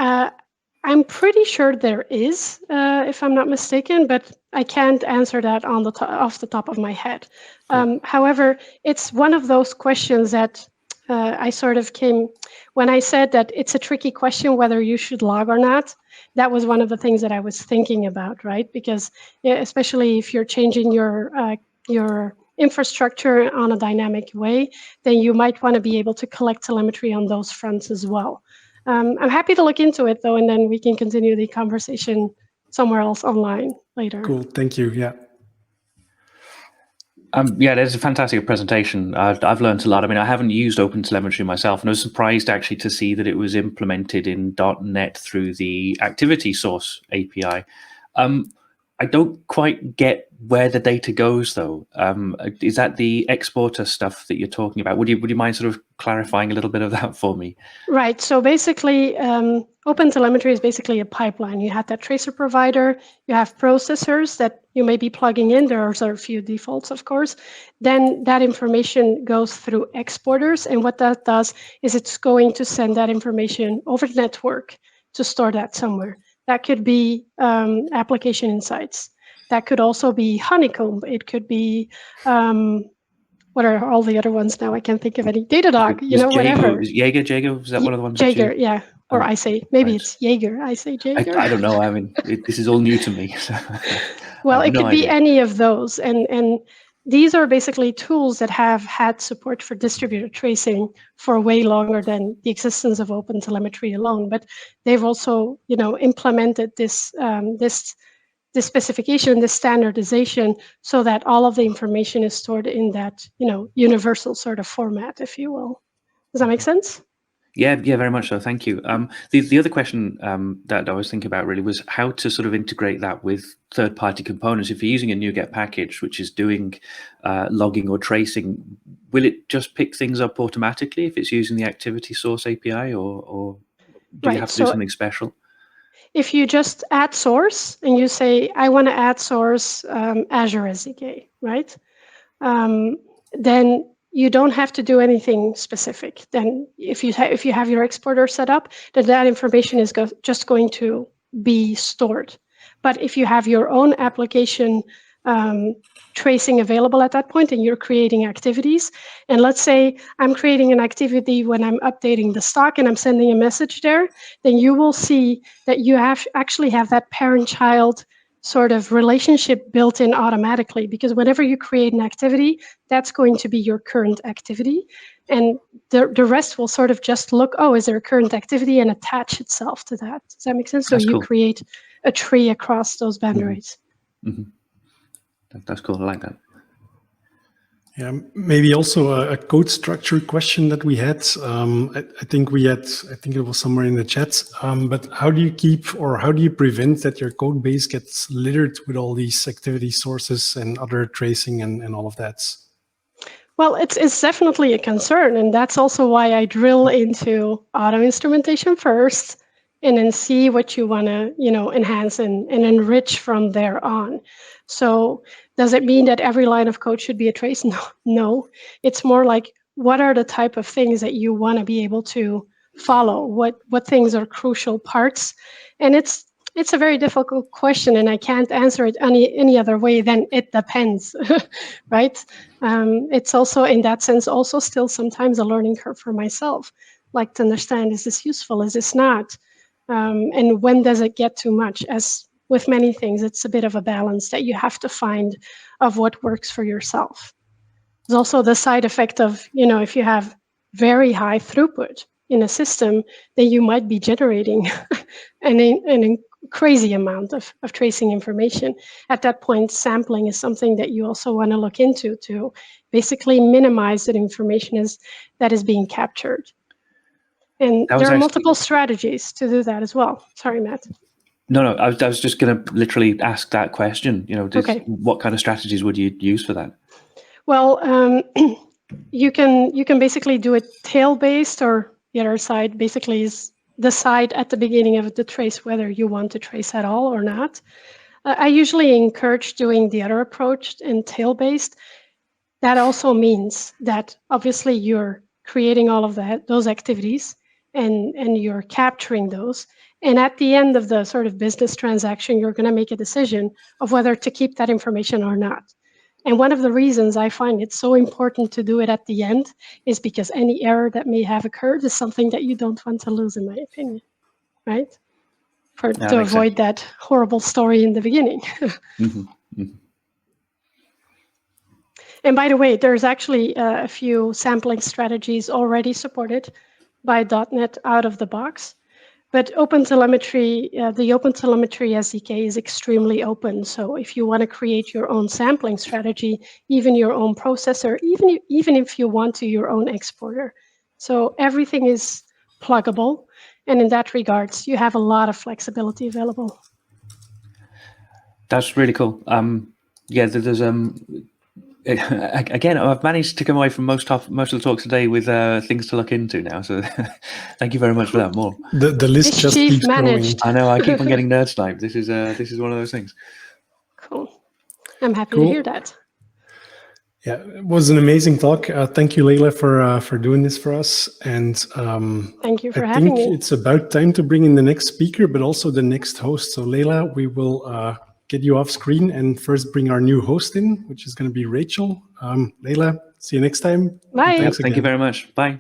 I'm pretty sure there is, if I'm not mistaken, but I can't answer that off the top of my head. Cool. However, it's one of those questions that I sort of came, when I said that it's a tricky question whether you should log or not, that was one of the things that I was thinking about, right? Because especially if you're changing your infrastructure on a dynamic way, then you might want to be able to collect telemetry on those fronts as well. I'm happy to look into it, though, and then we can continue the conversation somewhere else online later. Cool, thank you, yeah. Yeah, there's a fantastic presentation. I've learned a lot. I mean, I haven't used OpenTelemetry myself, and I was surprised actually to see that it was implemented in .NET through the activity source API. I don't quite get where the data goes, though. Is that the exporter stuff that you're talking about? Would you mind sort of clarifying a little bit of that for me? Right. So basically, OpenTelemetry is basically a pipeline. You have that tracer provider, you have processors that you may be plugging in. There are a few defaults, of course. Then that information goes through exporters, and what that does is it's going to send that information over the network to store that somewhere. That could be application insights. That could also be Honeycomb. It could be, what are all the other ones now? I can't think of any. Datadog, whatever. Is Jaeger? Is that one of the ones? Jaeger, yeah. Or I say, maybe right. It's Jaeger. I say Jaeger. I don't know. I mean, this is all new to me. So well, it could be any of those. And these are basically tools that have had support for distributed tracing for way longer than the existence of OpenTelemetry alone. But they've also, implemented this specification, this standardization, so that all of the information is stored in that, universal sort of format, if you will. Does that make sense? Yeah, very much so. Thank you. The other question that I was thinking about really was how to sort of integrate that with third-party components. If you're using a NuGet package, which is doing logging or tracing, will it just pick things up automatically if it's using the activity source API, or do you have to do something special? If you just add source and you say, I want to add source Azure SDK, right? Then you don't have to do anything specific. Then if you have your exporter set up, then that information is just going to be stored. But if you have your own application tracing available at that point and you're creating activities, and let's say I'm creating an activity when I'm updating the stock and I'm sending a message there, then you will see that you actually have that parent-child sort of relationship built in automatically, because whenever you create an activity, that's going to be your current activity. And the rest will sort of just look, oh, is there a current activity, and attach itself to that. Does that make sense? So That's you cool. create a tree across those boundaries. That's cool. I like that. Yeah, maybe also a code structure question that we had. I think it was somewhere in the chat. But how do you keep, or how do you prevent that your code base gets littered with all these activity sources and other tracing and all of that? Well, it's definitely a concern, and that's also why I drill into auto-instrumentation first, and then see what you want to, enhance and enrich from there on. So does it mean that every line of code should be a trace? No. It's more like, what are the type of things that you want to be able to follow? What things are crucial parts? And it's a very difficult question, and I can't answer it any other way than it depends, right? It's also, in that sense, also still sometimes a learning curve for myself, like to understand, is this useful, is this not? And when does it get too much? As with many things, it's a bit of a balance that you have to find of what works for yourself. There's also the side effect of, if you have very high throughput in a system, then you might be generating an crazy amount of tracing information. At that point, sampling is something that you also want to look into to basically minimize that information that is being captured. And there are multiple strategies to do that as well. Sorry, Matt. No, I was just going to literally ask that question. What kind of strategies would you use for that? Well, you can basically do it tail-based, or the other side basically is decide at the beginning of the trace whether you want to trace at all or not. I usually encourage doing the other approach in tail-based. That also means that obviously you're creating all of those activities and you're capturing those. And at the end of the sort of business transaction, you're going to make a decision of whether to keep that information or not. And one of the reasons I find it so important to do it at the end is because any error that may have occurred is something that you don't want to lose, in my opinion, right? To avoid that horrible story in the beginning. And by the way, there's actually a few sampling strategies already supported by .NET out of the box. But OpenTelemetry, the OpenTelemetry SDK is extremely open. So if you want to create your own sampling strategy, even your own processor, even if you want to, your own exporter. So everything is pluggable. And in that regards, you have a lot of flexibility available. That's really cool. There's again, I've managed to come away from most of the talks today with things to look into now. So thank you very much for that. More. The list just keeps growing. I know. I keep on getting nerd sniped. This is one of those things. Cool. I'm happy to hear that. Yeah, it was an amazing talk. Thank you, Laila, for doing this for us. And thank you for having me. It's about time to bring in the next speaker, but also the next host. So Laila, we will get you off screen and first bring our new host in, which is going to be Rachel. Laila, see you next time. Bye. Thank you very much. Bye.